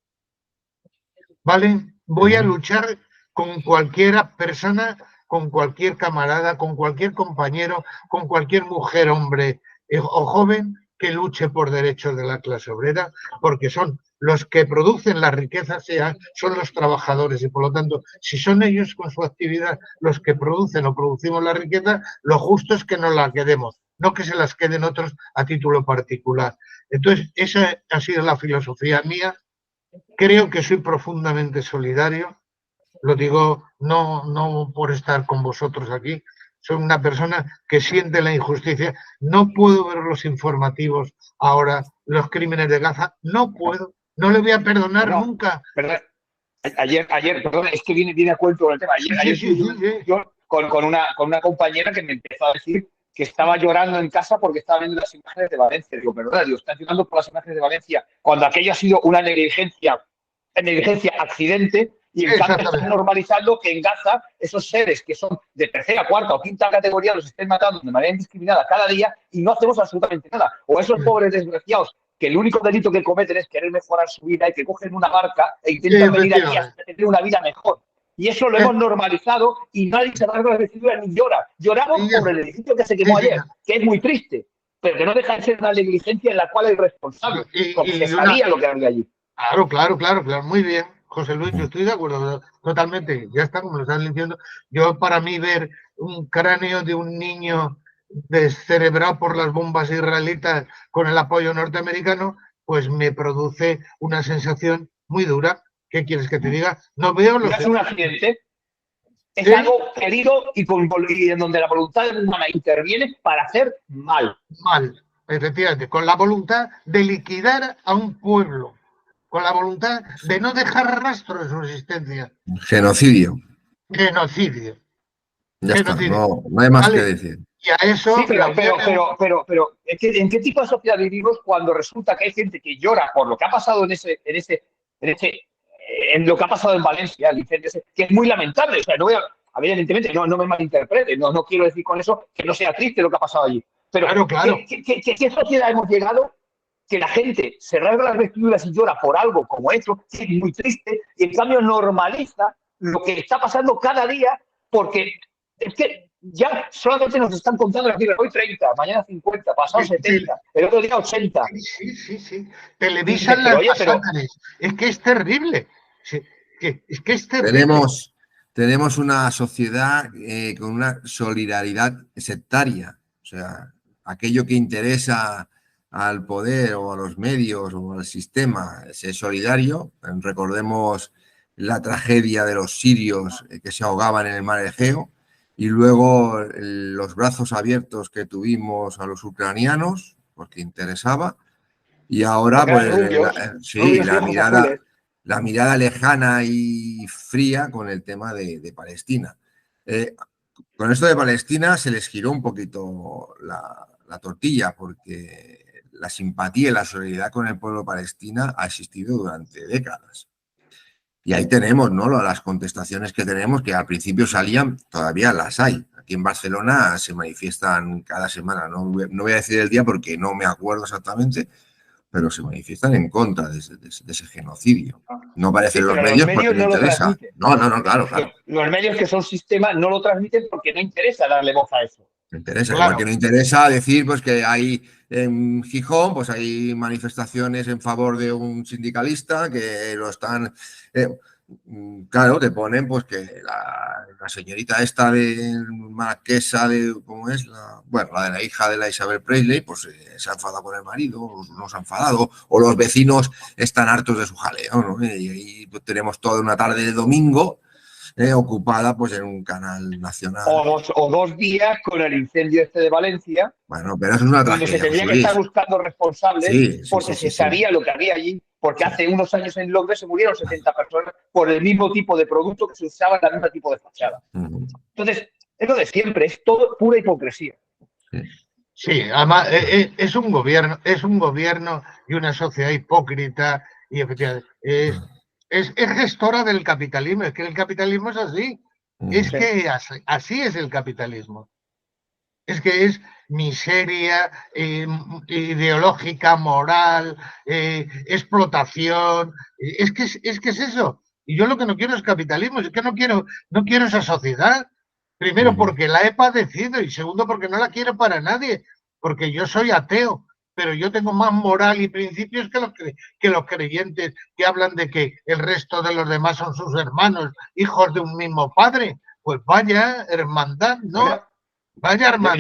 ¿Vale? Voy a luchar con cualquier persona, con cualquier camarada, con cualquier compañero, con cualquier mujer, hombre o joven que luche por derechos de la clase obrera, porque son los que producen la riqueza son los trabajadores y, por lo tanto, si son ellos con su actividad los que producen o producimos la riqueza, lo justo es que nos la quedemos, no que se las queden otros a título particular. Entonces, esa ha sido la filosofía mía. Creo que soy profundamente solidario. Lo digo no por estar con vosotros aquí. Soy una persona que siente la injusticia. No puedo ver los informativos ahora, los crímenes de Gaza. No puedo. No le voy a perdonar nunca. Perdón. Ayer, perdón, es que viene a cuento con el tema. Ayer sí. Con una compañera que me empezó a decir que estaba llorando en casa porque estaba viendo las imágenes de Valencia. Digo, perdona, estás llorando por las imágenes de Valencia cuando aquello ha sido una negligencia accidente, y en cambio están normalizando que en Gaza esos seres que son de tercera, cuarta o quinta categoría los estén matando de manera indiscriminada cada día y no hacemos absolutamente nada. O esos pobres desgraciados que el único delito que cometen es querer mejorar su vida y que cogen una barca e intentan venir aquí hasta tener una vida mejor. Y eso lo hemos normalizado y nadie se da la vestidura ni llora. Lloramos por el edificio que se quemó ayer, que es muy triste, pero que no deja de ser una negligencia en la cual hay responsables, porque se sabía lo que había allí. Claro. Muy bien, José Luis, yo estoy de acuerdo totalmente. Ya está, como lo estás diciendo. Yo, para mí, ver un cráneo de un niño descerebrado por las bombas israelitas con el apoyo norteamericano, pues me produce una sensación muy dura. ¿Qué quieres que te diga? No veo los... No es un accidente, es algo querido y en donde la voluntad humana interviene para hacer mal. Mal, efectivamente, con la voluntad de liquidar a un pueblo, con la voluntad de no dejar rastro de su existencia. Genocidio. Ya genocidio. Está, no hay más que decir. Y a eso... Sí, pero ¿en qué tipo de sociedad vivimos cuando resulta que hay gente que llora por lo que ha pasado en lo que ha pasado en Valencia, el incendio ese, que es muy lamentable? O sea, evidentemente, no me malinterprete, no quiero decir con eso que no sea triste lo que ha pasado allí. Pero claro. ¿Qué sociedad hemos llegado que la gente se rasga las vestiduras y llora por algo como eso, que es muy triste, y en cambio normaliza lo que está pasando cada día, porque es que ya solamente nos están contando las cifras, hoy 30, mañana 50, pasado 70, el otro día 80. Sí. Televisan las masacres. Es que es terrible. Es que es terrible. Tenemos una sociedad con una solidaridad sectaria. O sea, aquello que interesa al poder o a los medios o al sistema es solidario. Recordemos la tragedia de los sirios que se ahogaban en el mar Egeo. Y luego los brazos abiertos que tuvimos a los ucranianos, porque interesaba. Y ahora, la mirada lejana y fría con el tema de Palestina. Con esto de Palestina se les giró un poquito la tortilla, porque la simpatía y la solidaridad con el pueblo palestino ha existido durante décadas. Y ahí tenemos, ¿no?, las contestaciones que tenemos, que al principio salían, todavía las hay. Aquí en Barcelona se manifiestan cada semana, no voy a decir el día porque no me acuerdo exactamente, pero se manifiestan en contra de ese genocidio. No aparecen los medios porque no interesa. No, claro. Los medios que son sistema no lo transmiten porque no interesa darle voz a eso. Interesa, igual que no interesa decir pues que hay en Gijón, pues hay manifestaciones en favor de un sindicalista que lo están... claro, te ponen pues que la señorita esta de marquesa de... ¿Cómo es? La de la hija de la Isabel Presley, pues se ha enfadado con el marido, no se ha enfadado, o los vecinos están hartos de su jaleo, ¿no? Y ahí pues, tenemos toda una tarde de domingo ocupada pues en un canal nacional. O 2 días con el incendio de Valencia. Bueno, pero eso es una tragedia. Se tendría que estar buscando responsables porque se sabía lo que había allí. Porque hace unos años en Londres se murieron 70 personas por el mismo tipo de producto que se usaba en el mismo tipo de fachada. Entonces, es lo de siempre, es todo pura hipocresía. Sí, además es un gobierno y una sociedad hipócrita y efectivamente es gestora del capitalismo. Es que el capitalismo es así. Es que así es el capitalismo. Es que es miseria ideológica, moral, explotación. Es que es eso. Y yo lo que no quiero es capitalismo, es que no quiero esa sociedad. Primero porque la he padecido y segundo porque no la quiero para nadie, porque yo soy ateo pero yo tengo más moral y principios que los creyentes que hablan de que el resto de los demás son sus hermanos, hijos de un mismo padre. Pues vaya hermandad, ¿no? Vaya hermandad.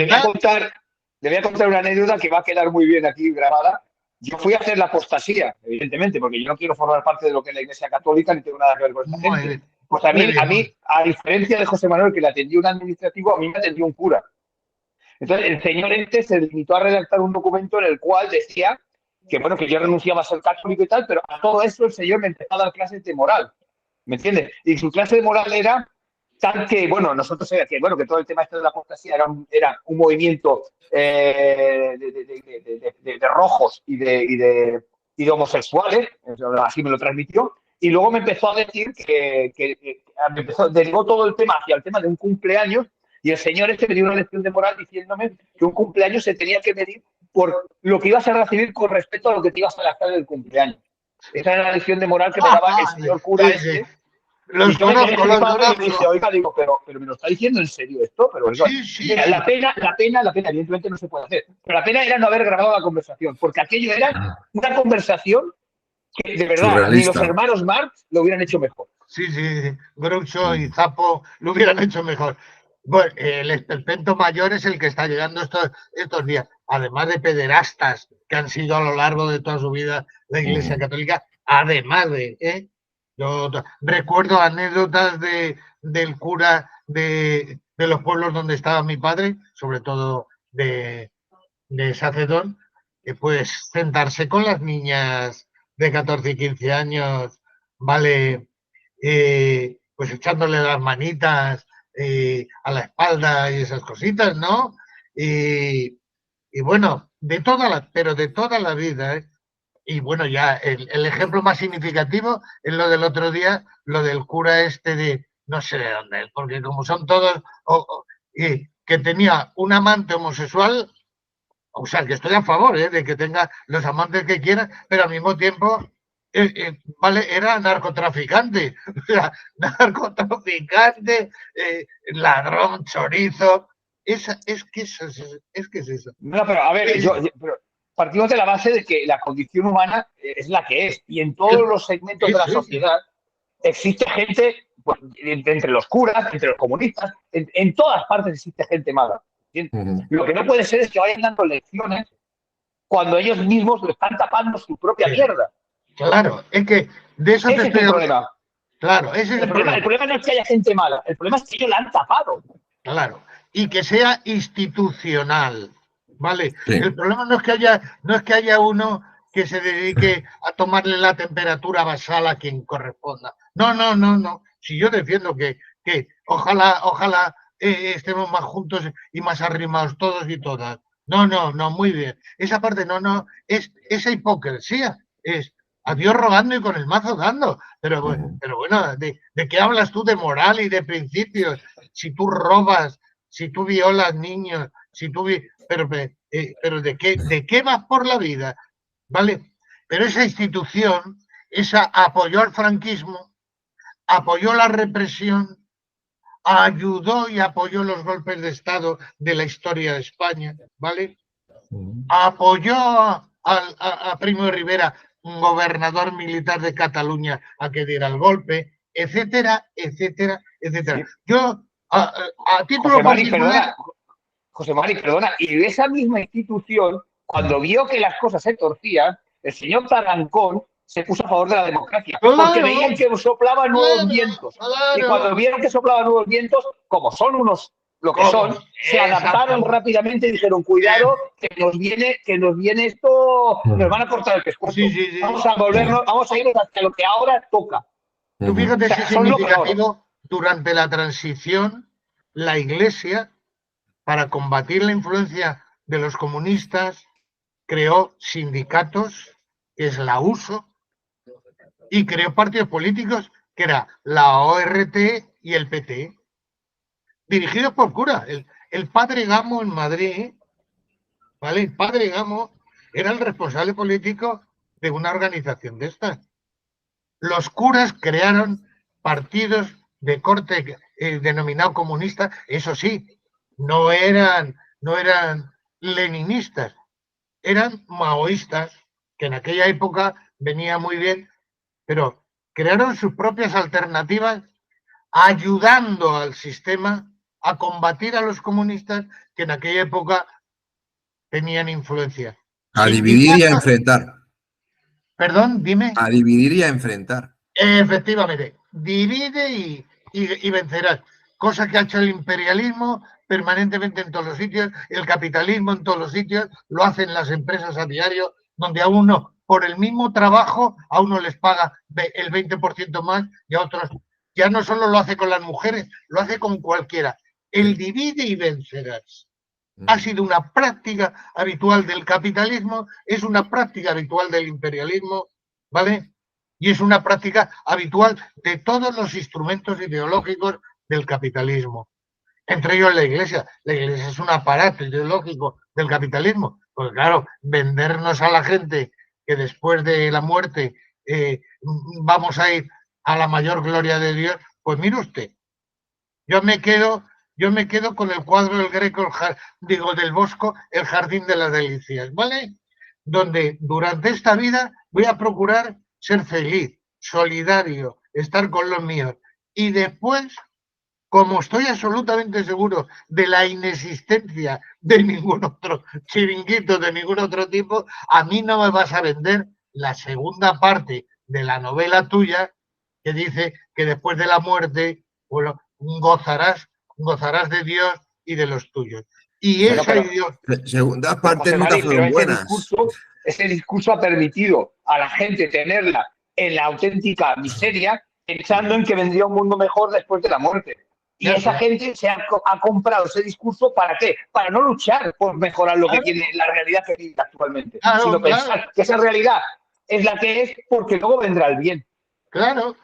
Le voy a contar una anécdota que va a quedar muy bien aquí grabada. Yo fui a hacer la apostasía, evidentemente, porque yo no quiero formar parte de lo que es la Iglesia Católica ni tengo nada que ver con esta gente. Pues a mí, a diferencia de José Manuel, que le atendió un administrativo, a mí me atendió un cura. Entonces, el señor se limitó a redactar un documento en el cual decía que, bueno, que yo renunciaba a ser católico y tal, pero a todo eso el señor me empezó a dar clases de moral, ¿me entiendes? Y su clase de moral era tal que, bueno, nosotros era que, bueno, que todo el tema este de la apostasía era un movimiento de rojos y de homosexuales, así me lo transmitió, y luego me empezó a decir derivó todo el tema hacia el tema de un cumpleaños, y el señor me dio una lección de moral diciéndome que un cumpleaños se tenía que medir por lo que ibas a recibir con respecto a lo que te ibas a gastar en el cumpleaños. Esa era la lección de moral que me daba el señor cura Los conozco, los conozco. Y dice, oiga, digo, pero me lo está diciendo en serio esto, pero sí. La pena, evidentemente no se puede hacer. Pero la pena era no haber grabado la conversación, porque aquello era una conversación que, de verdad, surrealista. Ni los hermanos Marx lo hubieran hecho mejor. Sí. Groucho y Zappo lo hubieran hecho mejor. Bueno, el esperpento mayor es el que está llegando estos días, además de pederastas que han sido a lo largo de toda su vida la Iglesia Católica, además de... Yo recuerdo anécdotas del cura de los pueblos donde estaba mi padre, sobre todo de Sacedón, que pues sentarse con las niñas de 14 y 15 años, ¿vale? Pues echándole las manitas a la espalda y esas cositas, ¿no? Y bueno, pero de toda la vida, ¿eh? Y bueno, ya el ejemplo más significativo es lo del otro día, lo del cura de, no sé de dónde, porque como son todos, que tenía un amante homosexual, o sea, que estoy a favor de que tenga los amantes que quiera, pero al mismo tiempo, vale, era narcotraficante, o sea, narcotraficante, ladrón, chorizo. Es que es eso. No, pero a ver, partimos de la base de que la condición humana es la que es, y en todos los segmentos de la sociedad existe gente, pues, entre los curas, entre los comunistas, en todas partes existe gente mala. Lo que no puede ser es que vayan dando lecciones cuando ellos mismos le están tapando su propia mierda. Claro, es que de eso ese es el problema. Claro, ese es el problema. El problema no es que haya gente mala, el problema es que ellos la han tapado. Claro, y que sea institucional. ¿Vale? Sí. El problema no es que haya uno que se dedique a tomarle la temperatura basal a quien corresponda. No. Si yo defiendo que ojalá estemos más juntos y más arrimados todos y todas. No, muy bien. Esa parte no, es esa hipocresía. Es a Dios rogando y con el mazo dando. Pero bueno, ¿de qué hablas tú de moral y de principios? Si tú robas, si tú violas niños, si tú... Pero ¿de qué vas por la vida? ¿Vale? Pero esa institución, esa apoyó al franquismo, apoyó la represión, ayudó y apoyó los golpes de Estado de la historia de España, ¿vale? Apoyó a Primo de Rivera, un gobernador militar de Cataluña, a que diera el golpe, etcétera. Sí. Yo, a título particular... José Mari, perdona, y esa misma institución, cuando vio que las cosas se torcían, el señor Tarancón se puso a favor de la democracia, porque veían que soplaban nuevos vientos. Y cuando vieron que soplaban nuevos vientos, como son unos lo que son, se adaptaron rápidamente y dijeron, cuidado, que nos viene esto, nos van a cortar el pescuezo. Sí. Vamos a irnos hasta lo que ahora toca. Tú fíjate si es significativo, durante la transición, la Iglesia, para combatir la influencia de los comunistas, creó sindicatos, que es la USO, y creó partidos políticos, que era la ORT y el PT, dirigidos por curas. El padre Gamo en Madrid, ¿vale? El padre Gamo era el responsable político de una organización de estas. Los curas crearon partidos de corte denominado comunista, eso sí, no eran leninistas, eran maoístas, que en aquella época venía muy bien, pero crearon sus propias alternativas ayudando al sistema a combatir a los comunistas que en aquella época tenían influencia. A dividir y a enfrentar. Perdón, dime. A dividir y a enfrentar. Efectivamente, divide y vencerás. Cosa que ha hecho el imperialismo permanentemente en todos los sitios, el capitalismo en todos los sitios, lo hacen las empresas a diario, donde a uno, por el mismo trabajo, a uno les paga el 20% más y a otros. Ya no solo lo hace con las mujeres, lo hace con cualquiera. El divide y vencerás. Ha sido una práctica habitual del capitalismo, es una práctica habitual del imperialismo, ¿vale? Y es una práctica habitual de todos los instrumentos ideológicos del capitalismo. Entre ellos la Iglesia. La Iglesia es un aparato ideológico del capitalismo. Pues claro, vendernos a la gente que después de la muerte vamos a ir a la mayor gloria de Dios, pues mire usted, yo me quedo con el cuadro del Greco, del Bosco, El Jardín de las Delicias, ¿vale? Donde durante esta vida voy a procurar ser feliz, solidario, estar con los míos. Y después, como estoy absolutamente seguro de la inexistencia de ningún otro chiringuito, de ningún otro tipo, a mí no me vas a vender la segunda parte de la novela tuya que dice que después de la muerte, bueno, gozarás de Dios y de los tuyos. Y bueno, esa idea... Segundas partes nunca fueron buenas. Ese discurso ha permitido a la gente tenerla en la auténtica miseria, pensando en que vendría un mundo mejor después de la muerte. Y esa gente se ha comprado ese discurso, ¿para qué? Para no luchar por mejorar lo que tiene la realidad que tiene actualmente, sino pensar que esa realidad es la que es porque luego vendrá el bien. Claro.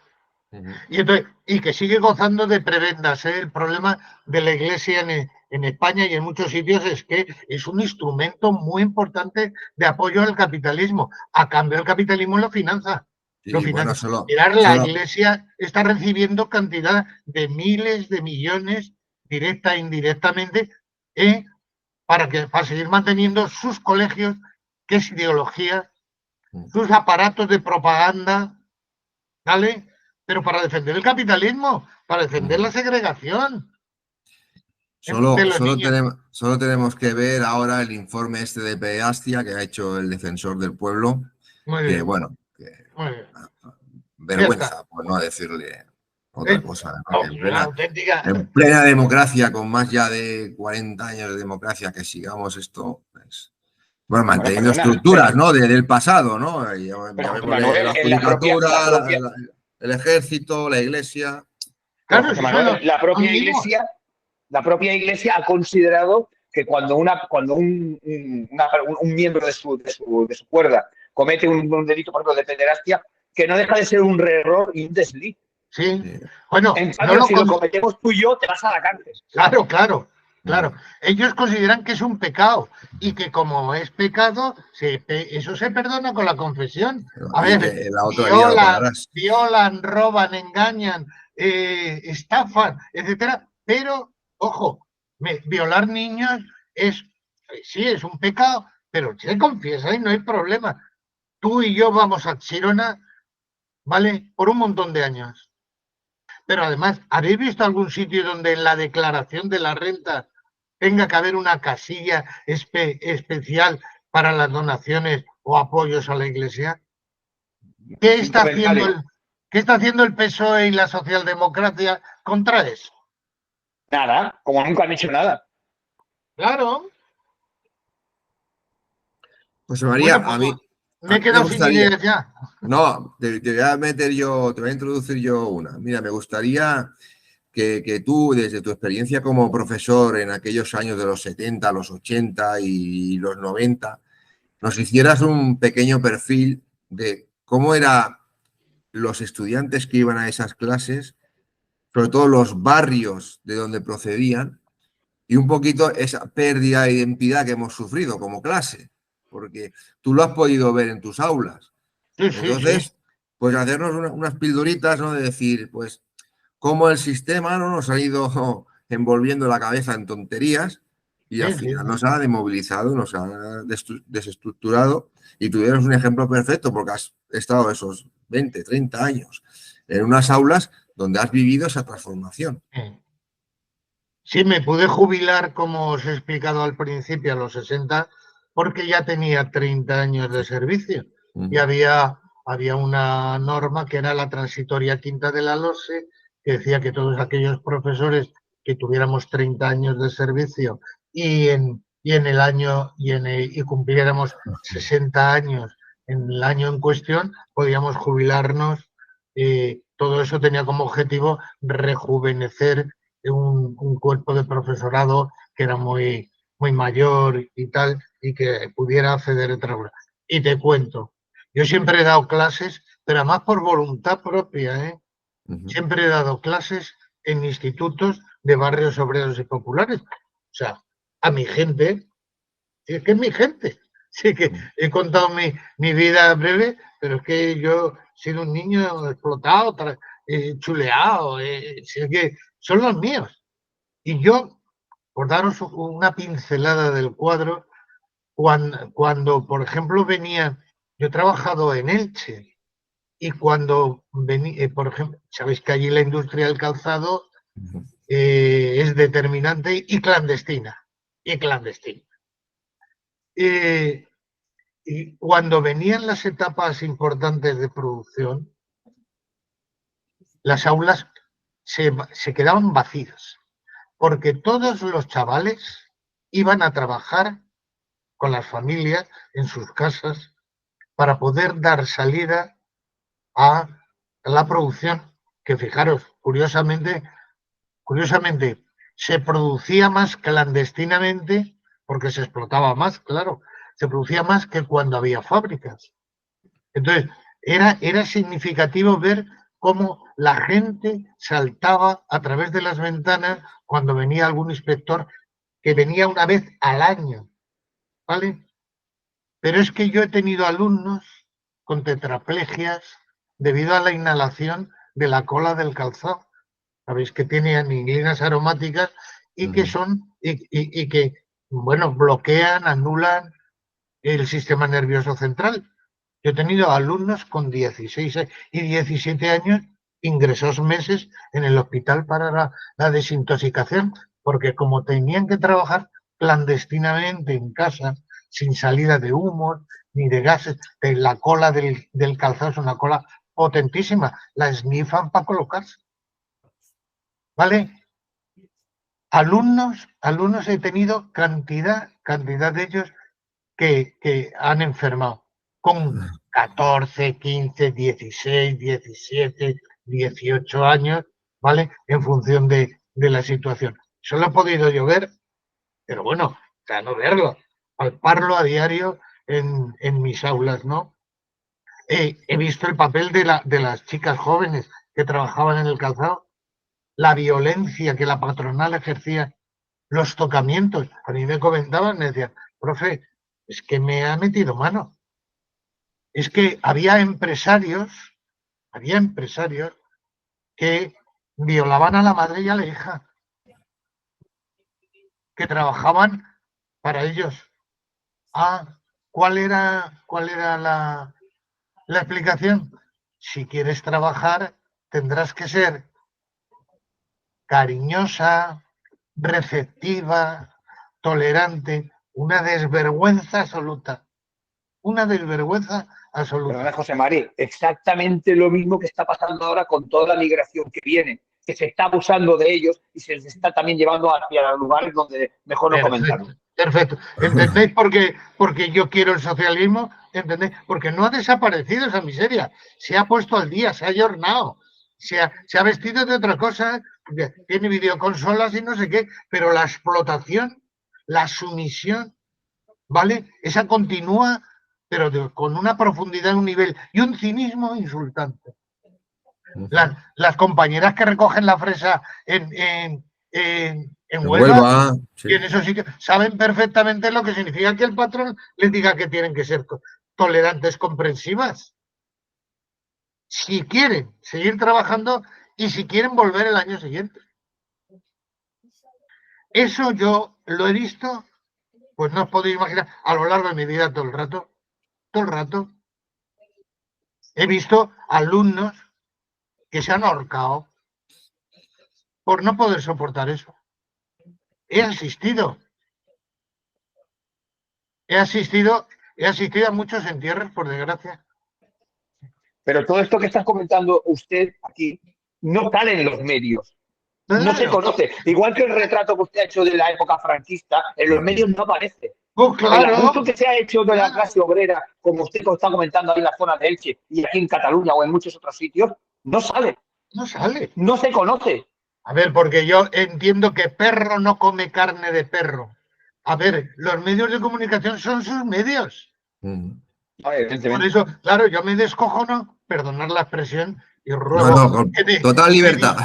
Y que sigue gozando de prebendas. El problema de la Iglesia en España y en muchos sitios es que es un instrumento muy importante de apoyo al capitalismo. A cambio, el capitalismo lo financia. La Iglesia está recibiendo cantidad de miles de millones, directa e indirectamente, para seguir manteniendo sus colegios, que es ideología, sus aparatos de propaganda, ¿vale? Pero para defender el capitalismo, para defender la segregación. Solo tenemos que ver ahora el informe este de Peastia que ha hecho el defensor del pueblo. Muy bien. Que bueno, muy bien. Vergüenza, por no decirle otra cosa. ¿No? En plena democracia, con más ya de 40 años de democracia, que sigamos esto, pues, bueno, manteniendo estructuras, ¿no? Del pasado, ¿no? La judicatura, el ejército, la iglesia. Claro, la propia iglesia ha considerado que cuando un miembro de su cuerda comete un delito, por ejemplo, de pederastia, que no deja de ser un error y un desliz. Sí. Bueno, en cambio, si lo cometemos tú y yo, te vas a la cárcel. Claro. Ellos consideran que es un pecado y que como es pecado, eso se perdona con la confesión. A ver, violan, roban, engañan, estafan, etcétera. Pero, ojo, violar niños sí es un pecado, pero se confiesa y no hay problema. Tú y yo vamos a Chirona, ¿vale? Por un montón de años. Pero además, ¿habéis visto algún sitio donde en la declaración de la renta tenga que haber una casilla especial para las donaciones o apoyos a la Iglesia? ¿Qué está haciendo el PSOE y la socialdemocracia contra eso? Nada, como nunca han hecho nada. Claro. Pues María, a mí... Me he quedado sin ideas ya. No, te voy a introducir yo una. Mira, me gustaría que tú, desde tu experiencia como profesor en aquellos años de los 70, los 80 y los 90, nos hicieras un pequeño perfil de cómo eran los estudiantes que iban a esas clases, sobre todo los barrios de donde procedían, y un poquito esa pérdida de identidad que hemos sufrido como clase, porque tú lo has podido ver en tus aulas. Entonces, pues hacernos unas pildoritas, ¿no? De decir, pues, cómo el sistema no nos ha ido envolviendo la cabeza en tonterías Y al Sí, sí. final nos ha demovilizado, nos ha desestructurado y tú eres un ejemplo perfecto porque has estado esos 20, 30 años en unas aulas donde has vivido esa transformación. Sí, me pude jubilar, como os he explicado al principio, a los 60, porque ya tenía 30 años de servicio. Y había una norma que era la transitoria quinta de la LOSE, que decía que todos aquellos profesores que tuviéramos 30 años de servicio y en el año y cumpliéramos 60 años en el año en cuestión, podíamos jubilarnos. Todo eso tenía como objetivo rejuvenecer un cuerpo de profesorado que era muy, muy mayor y tal, y que pudiera acceder a otra obra. Y te cuento, yo siempre he dado clases, pero además por voluntad propia, ¿eh? Siempre he dado clases en institutos de barrios obreros y populares. O sea, a mi gente, es que es mi gente. Sí que he contado mi vida breve, pero es que yo he sido un niño explotado, chuleado, si es que son los míos. Y yo, por daros una pincelada del cuadro, cuando por ejemplo, yo he trabajado en Elche, y cuando venía, por ejemplo, sabéis que allí la industria del calzado es determinante y clandestina, y clandestina. Y cuando venían las etapas importantes de producción, las aulas se quedaban vacías, porque todos los chavales iban a trabajar con las familias en sus casas para poder dar salida a la producción, que fijaros, curiosamente se producía más clandestinamente porque se explotaba más, claro, se producía más que cuando había fábricas. Entonces, era significativo ver cómo la gente saltaba a través de las ventanas cuando venía algún inspector, que venía una vez al año, ¿vale? Pero es que yo he tenido alumnos con tetraplegias debido a la inhalación de la cola del calzado. Sabéis que tiene anilinas aromáticas y que y que, bueno, bloquean, anulan el sistema nervioso central. Yo he tenido alumnos con 16 y 17 años ingresados meses en el hospital para la desintoxicación, porque como tenían que trabajar clandestinamente en casa, sin salida de humos ni de gases, la cola del calzado es una cola potentísima, la snifan para colocarse. ¿Vale? Alumnos he tenido cantidad de ellos que han enfermado con 14, 15, 16, 17, 18 años, ¿vale? En función de la situación. Solo he podido yo ver, pero bueno, o sea, no verlo, palparlo a diario en mis aulas, ¿no? He visto el papel de las chicas jóvenes que trabajaban en el calzado, la violencia que la patronal ejercía, los tocamientos. A mí me comentaban, me decían, profe, es que me ha metido mano. Es que había empresarios que violaban a la madre y a la hija, que trabajaban para ellos. ¿Cuál era la explicación? Si quieres trabajar, tendrás que ser cariñosa, receptiva, tolerante, una desvergüenza absoluta. Una desvergüenza absoluta. Perdona, José Mari, exactamente lo mismo que está pasando ahora con toda la migración que viene, que se está abusando de ellos y se les está también llevando hacia lugares donde mejor no comentarlo. Perfecto. ¿Entendéis porque yo quiero el socialismo? ¿Entendéis? Porque no ha desaparecido esa miseria. Se ha puesto al día, se ha ayornado, se ha vestido de otra cosa, tiene videoconsolas y no sé qué, pero la explotación, la sumisión, ¿vale? Esa continúa, pero con una profundidad, un nivel y un cinismo insultante. Las compañeras que recogen la fresa en Huelva, sí. y en esos sitios, saben perfectamente lo que significa que el patrón les diga que tienen que ser tolerantes, comprensivas. Si quieren seguir trabajando y si quieren volver el año siguiente. Eso yo lo he visto, pues no os podéis imaginar, a lo largo de mi vida todo el rato. Todo el rato. He visto alumnos que se han ahorcado por no poder soportar eso. He asistido. He asistido a muchos entierros, por desgracia. Pero todo esto que está comentando usted aquí no sale en los medios. No se conoce. Igual que el retrato que usted ha hecho de la época franquista, en los medios no aparece. Pues claro. El abuso que se ha hecho de la clase obrera, como usted está comentando ahí en la zona de Elche y aquí en Cataluña o en muchos otros sitios, no sale. No sale. No se conoce. A ver, porque yo entiendo que perro no come carne de perro. A ver, los medios de comunicación son sus medios. Por eso, claro, yo me descojono, perdonar la expresión, y ruego que total libertad.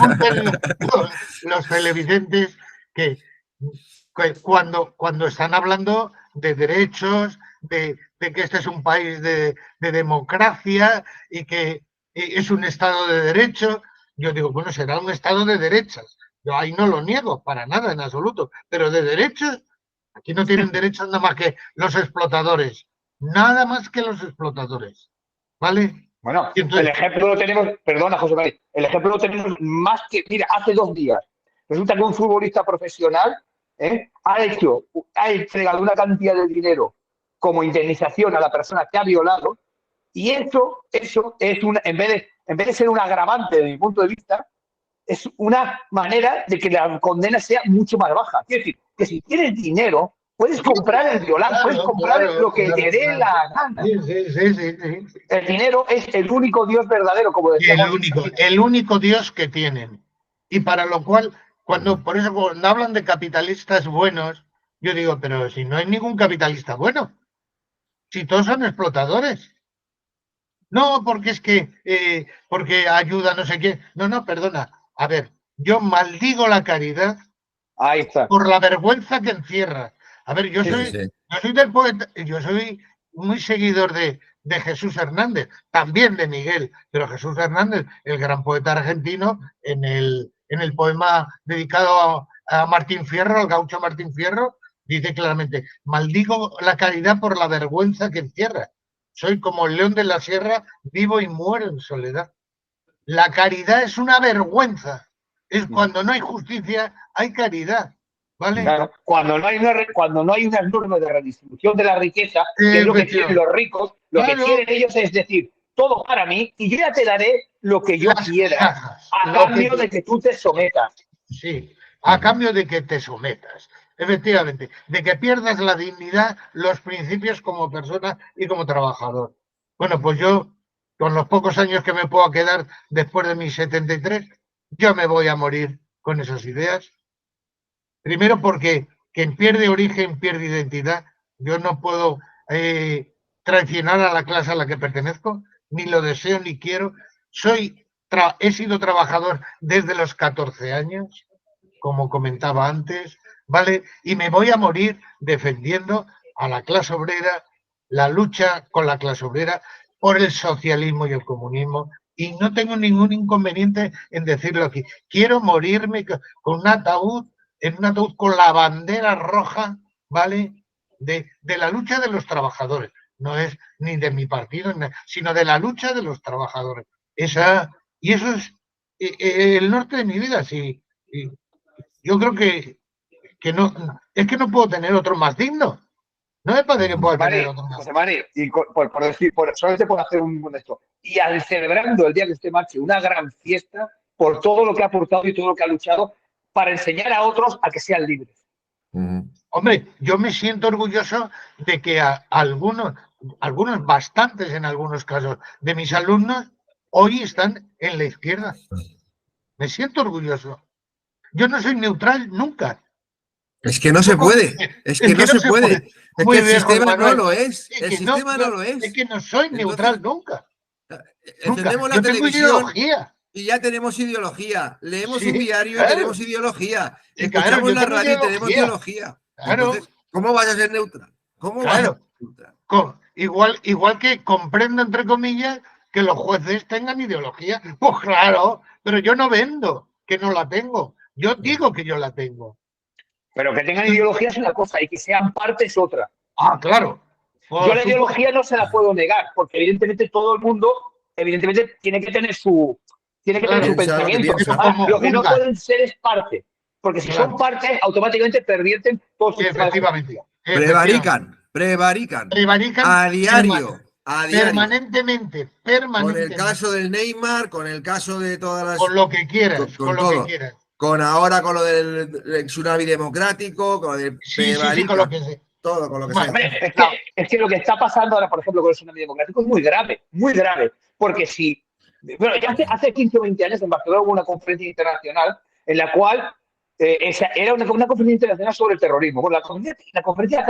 Los televidentes que cuando están hablando de derechos, de que este es un país de democracia y que es un Estado de derecho, yo digo, bueno, será un Estado de derechas. Yo ahí no lo niego, para nada, en absoluto. Pero de derechos, aquí no tienen derechos nada más que los explotadores. Nada más que los explotadores. ¿Vale? Bueno, entonces, el ejemplo lo tenemos, perdona José María, el ejemplo lo tenemos más que, mira, hace 2 días. Resulta que un futbolista profesional ha entregado una cantidad de dinero como indemnización a la persona que ha violado, y eso es en vez de ser un agravante desde mi punto de vista, es una manera de que la condena sea mucho más baja. Quiero decir, que si tienes dinero, puedes comprar el violar, puedes comprar lo que te dé la gana. Sí. El dinero es el único Dios verdadero, como decía. El único Dios que tienen. Y para lo cual, por eso cuando hablan de capitalistas buenos, yo digo, pero si no hay ningún capitalista bueno, si todos son explotadores. No, porque es que, porque ayuda no sé qué. No, perdona. A ver, yo maldigo la caridad. Ahí está. Por la vergüenza que encierra. A ver, yo soy del poeta, yo soy muy seguidor de Jesús Hernández, también de Miguel, pero Jesús Hernández, el gran poeta argentino, en el poema dedicado a Martín Fierro, al gaucho Martín Fierro, dice claramente, maldigo la caridad por la vergüenza que encierra. Soy como el león de la sierra, vivo y muero en soledad. La caridad es una vergüenza. Es cuando no hay justicia, hay caridad. ¿Vale? Claro, cuando no hay unas normas de redistribución de la riqueza, que es lo que quieren los ricos, lo que quieren ellos es decir, todo para mí y yo ya te daré lo que yo quiera, a cambio de que tú te sometas. Sí, a cambio de que te sometas. Efectivamente, de que pierdas la dignidad, los principios como persona y como trabajador. Bueno, pues yo, con los pocos años que me puedo quedar después de mis 73, yo me voy a morir con esas ideas. Primero porque quien pierde origen pierde identidad. Yo no puedo traicionar a la clase a la que pertenezco, ni lo deseo ni quiero. He sido trabajador desde los 14 años, como comentaba antes, ¿vale? Y me voy a morir defendiendo a la clase obrera, la lucha con la clase obrera por el socialismo y el comunismo. Y no tengo ningún inconveniente en decirlo aquí. Quiero morirme con un ataúd, en un ataúd con la bandera roja, ¿vale? De la lucha de los trabajadores. No es ni de mi partido, sino de la lucha de los trabajadores. Y eso es el norte de mi vida, sí. Y yo creo que no, es que no puedo tener otro más digno. No me parece que pueda tener otro más. José Mari, y solamente por hacer un esto. Y al celebrando el día que esté marche, una gran fiesta por todo lo que ha aportado y todo lo que ha luchado para enseñar a otros a que sean libres. Hombre, yo me siento orgulloso de que algunos, bastantes en algunos casos, de mis alumnos, hoy están en la izquierda. Me siento orgulloso. Yo no soy neutral nunca. Es que no se puede. Es que no se puede. Es que el sistema no lo es. El sistema no lo es. Es que no soy neutral nunca. Encendemos la televisión y ya tenemos ideología. Leemos un diario y tenemos ideología. Escuchamos la radio y tenemos ideología. Entonces, ¿cómo vas a ser neutral? ¿Cómo vas a ser neutral? Igual que comprendo, entre comillas, que los jueces tengan ideología. Pues claro, pero yo no vendo que no la tengo. Yo digo que yo la tengo. Pero que tengan ideología es una cosa y que sean parte es otra. Ah, claro. Yo la ideología no se la puedo negar, porque evidentemente todo el mundo, evidentemente, tiene que tener su pensamiento. Lo que no pueden ser es parte, porque si son parte, automáticamente pervierten todo su efectivamente. Prevarican. A diario. Permanentemente. Con el caso del Neymar, con el caso de todas las... Con lo que quieras, con lo que quieras. Ahora con lo del tsunami democrático, con el con lo que sea. Todo con lo que sea. Es que lo que está pasando ahora, por ejemplo, con el tsunami democrático es muy grave, porque si... Bueno, ya hace 15 o 20 años en Barcelona hubo una conferencia internacional en la cual era una conferencia internacional sobre el terrorismo. Bueno, la conferencia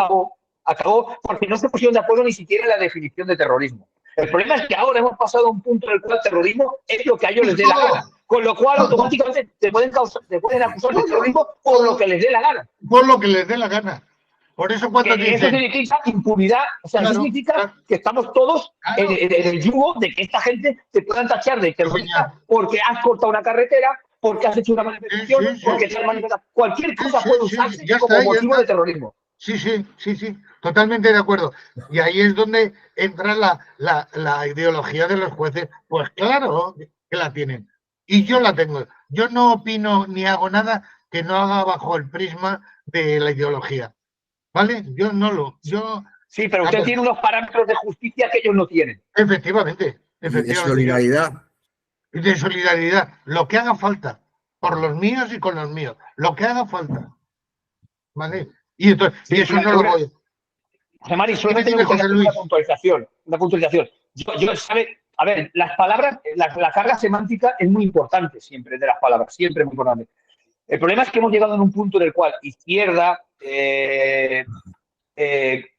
acabó porque no se pusieron de acuerdo ni siquiera en la definición de terrorismo. El problema es que ahora hemos pasado a un punto en el cual el terrorismo es lo que a ellos les dé la gana. Con lo cual, automáticamente te pueden acusar de terrorismo por lo que les dé la gana. Por lo que les dé la gana. Por eso cuando dicen... Eso significa impunidad. O sea, eso significa que estamos todos en el yugo de que esta gente te puedan tachar de terrorista porque has cortado una carretera, porque has hecho una manifestación, porque te has manifestado. Cualquier cosa puede usarse como motivo de terrorismo. Sí, totalmente de acuerdo. Y ahí es donde entra la ideología de los jueces. Pues claro que la tienen. Y yo la tengo. Yo no opino ni hago nada que no haga bajo el prisma de la ideología. ¿Vale? Sí, pero usted tiene unos parámetros de justicia que ellos no tienen. Efectivamente. Y de solidaridad. Y de solidaridad. Lo que haga falta. Por los míos y con los míos. Lo que haga falta. ¿Vale? Y entonces, y eso no lo voy. José Mari, solamente tengo que hacer una puntualización. Yo sabe, a ver, las palabras, la carga semántica es muy importante siempre de las palabras, siempre muy importante. El problema es que hemos llegado en un punto en el cual izquierda,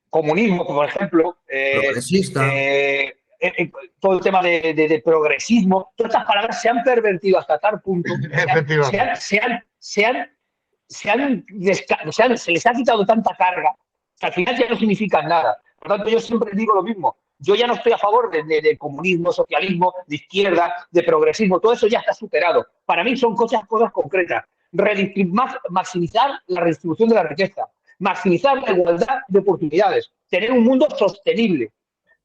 comunismo, por ejemplo, progresista, todo el tema de progresismo, todas estas palabras se han pervertido hasta tal punto, se les ha quitado tanta carga que al final ya no significan nada. Por lo tanto, yo siempre digo lo mismo. Yo ya no estoy a favor de comunismo, socialismo, de izquierda, de progresismo. Todo eso ya está superado. Para mí son cosas concretas. Maximizar la redistribución de la riqueza, maximizar la igualdad de oportunidades, tener un mundo sostenible,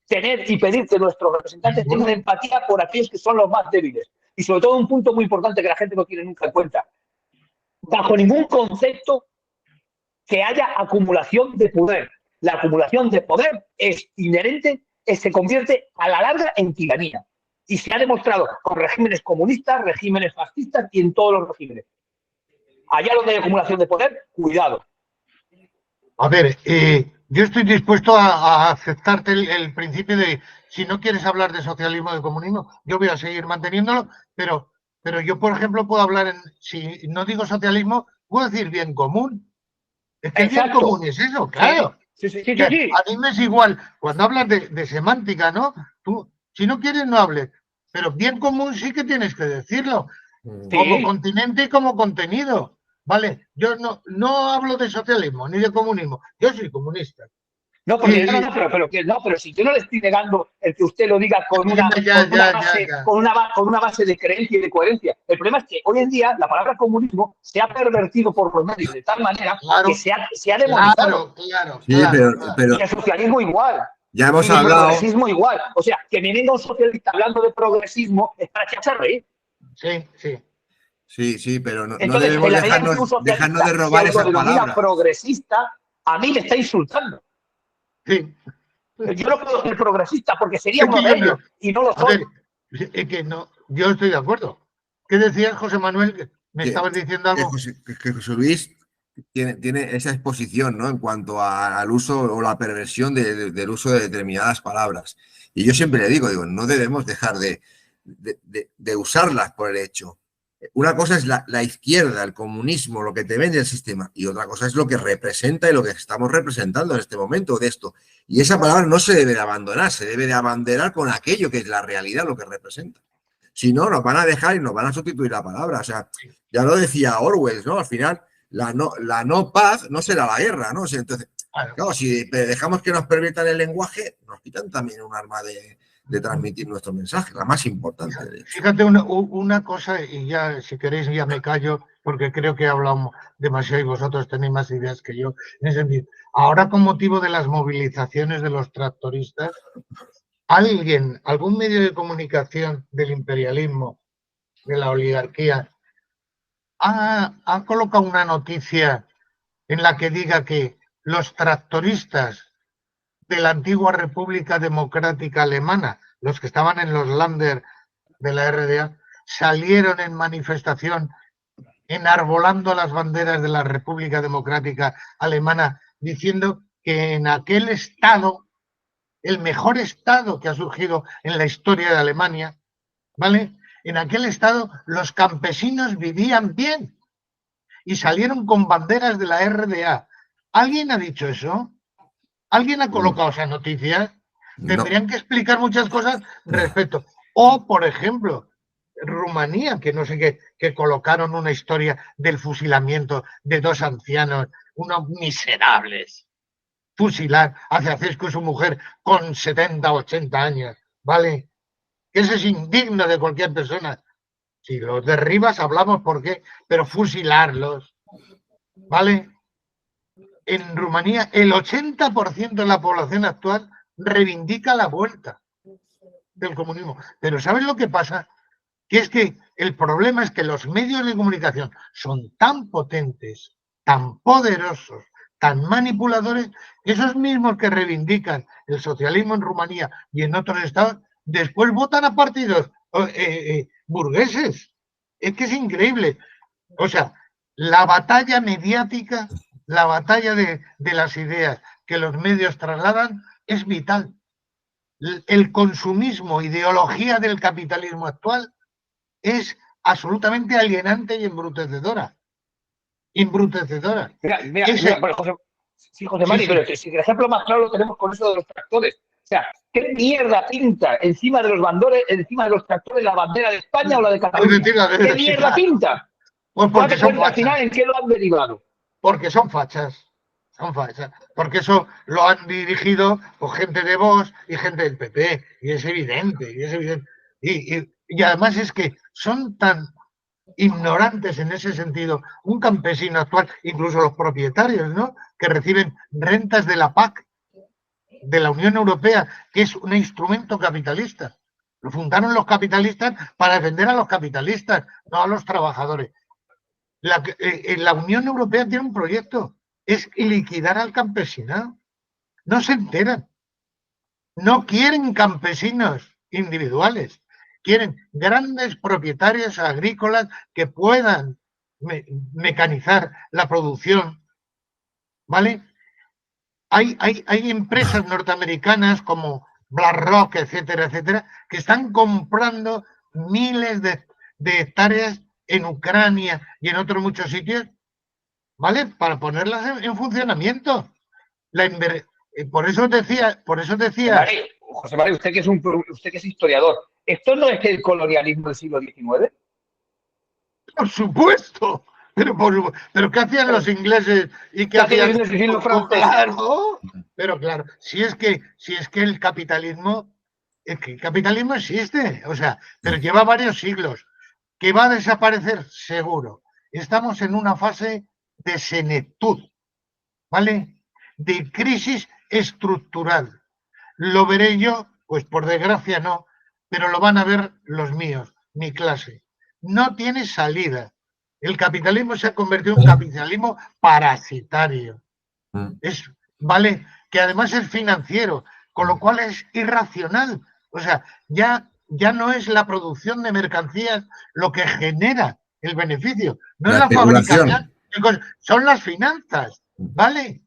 tener y pedir que nuestros representantes tengan empatía por aquellos que son los más débiles. Y sobre todo un punto muy importante que la gente no tiene nunca en cuenta. Bajo ningún concepto que haya acumulación de poder. La acumulación de poder es inherente, se convierte a la larga en tiranía. Y se ha demostrado con regímenes comunistas, regímenes fascistas y en todos los regímenes. Allá donde hay acumulación de poder, cuidado. A ver, yo estoy dispuesto a aceptarte el principio de si no quieres hablar de socialismo o de comunismo, yo voy a seguir manteniéndolo, pero yo, por ejemplo, puedo hablar si no digo socialismo, puedo decir bien común. Es que el bien común es eso, claro. Sí. A mí me es igual, cuando hablas de semántica, ¿no? Tú, si no quieres, no hables, pero bien común sí que tienes que decirlo, como continente y como contenido. Vale, yo no hablo de socialismo ni de comunismo, yo soy comunista. No, porque pero si yo no le estoy negando el que usted lo diga con una base de creencia y de coherencia. El problema es que hoy en día la palabra comunismo se ha pervertido por los medios de tal manera que se ha demonizado. Claro. Pero y el socialismo igual. Ya hemos hablado. El progresismo igual. O sea, que me venga un socialista hablando de progresismo es para echarse a reír. Sí, pero no entonces, debemos dejarnos de robar esas palabras. Progresista, a mí me está insultando. Sí. Yo no puedo ser progresista porque sería uno de ellos y no lo soy. Es que no, yo estoy de acuerdo. ¿Qué decías, José Manuel? ¿Me estabas diciendo algo? Que José Luis tiene esa exposición, ¿no? En cuanto al uso o la perversión del uso de determinadas palabras. Y yo siempre le digo, no debemos dejar de usarlas por el hecho. Una cosa es la izquierda, el comunismo, lo que te vende el sistema, y otra cosa es lo que representa y lo que estamos representando en este momento de esto. Y esa palabra no se debe de abandonar, se debe de abanderar con aquello que es la realidad, lo que representa. Si no, nos van a dejar y nos van a sustituir la palabra. O sea, ya lo decía Orwell, ¿no? Al final, la no paz no será la guerra, ¿no? O sea, entonces, claro, si dejamos que nos perviertan el lenguaje, nos quitan también un arma de transmitir nuestro mensaje, la más importante de hecho. Fíjate una cosa, y ya si queréis ya me callo, porque creo que he hablado demasiado y vosotros tenéis más ideas que yo. En ese sentido, ahora con motivo de las movilizaciones de los tractoristas, algún medio de comunicación del imperialismo, de la oligarquía, ha colocado una noticia en la que diga que los tractoristas de la antigua República Democrática Alemana, los que estaban en los Länder de la RDA, salieron en manifestación enarbolando las banderas de la República Democrática Alemana, diciendo que en aquel estado, el mejor estado que ha surgido en la historia de Alemania, ¿vale? En aquel estado los campesinos vivían bien y salieron con banderas de la RDA. ¿Alguien ha dicho eso? ¿Alguien ha colocado esa noticia? Tendrían que explicar muchas cosas respecto. O, por ejemplo, Rumanía, que no sé qué, que colocaron una historia del fusilamiento de 2 ancianos, unos miserables. Fusilar a Ceausescu y su mujer con 70, 80 años, ¿vale? Eso es indigno de cualquier persona. Si los derribas, hablamos por qué, pero fusilarlos, ¿vale? En Rumanía, el 80% de la población actual reivindica la vuelta del comunismo. Pero ¿sabes lo que pasa? Que es que el problema es que los medios de comunicación son tan potentes, tan poderosos, tan manipuladores, que esos mismos que reivindican el socialismo en Rumanía y en otros estados, después votan a partidos burgueses. Es que es increíble. O sea, la batalla mediática, la batalla de las ideas que los medios trasladan es vital. El consumismo, ideología del capitalismo actual, es absolutamente alienante y embrutecedora. Embrutecedora. Mira, José Mari, pero si el ejemplo más claro lo tenemos con eso de los tractores. O sea, ¿qué mierda pinta encima de los bandones, encima de los tractores, la bandera de España o la de Cataluña? ¿Qué mierda pinta? Pues porque son fachas. Al final, ¿en qué lo han derivado? Porque son fachas. Son fachas. Porque eso lo han dirigido por gente de Vox y gente del PP. Y es evidente. Y además es que son tan ignorantes en ese sentido. Un campesino actual, incluso los propietarios, ¿no? Que reciben rentas de la PAC, de la Unión Europea, que es un instrumento capitalista. Lo fundaron los capitalistas para defender a los capitalistas, no a los trabajadores. La Unión Europea tiene un proyecto, es liquidar al campesinado. No se enteran. No quieren campesinos individuales, quieren grandes propietarios agrícolas que puedan mecanizar la producción, ¿vale? Hay empresas norteamericanas como BlackRock, etcétera, etcétera, que están comprando miles de hectáreas en Ucrania y en otros muchos sitios, ¿vale? Para ponerlas en funcionamiento. Por eso decía. José María, usted que es historiador, ¿esto no es el colonialismo del siglo XIX? Por supuesto. Pero ¿qué hacían los ingleses y qué hacían los franceses? Claro, pero claro, si es que el capitalismo existe, o sea, pero lleva varios siglos. ¿Que va a desaparecer? Seguro. Estamos en una fase de senectud, ¿vale? De crisis estructural. ¿Lo veré yo? Pues por desgracia no, pero lo van a ver los míos, mi clase. No tiene salida. El capitalismo se ha convertido en un capitalismo parasitario. ¿Vale? Que además es financiero, con lo cual es irracional. O sea, ya no es la producción de mercancías lo que genera el beneficio. No es la fabricación, son las finanzas. ¿Vale?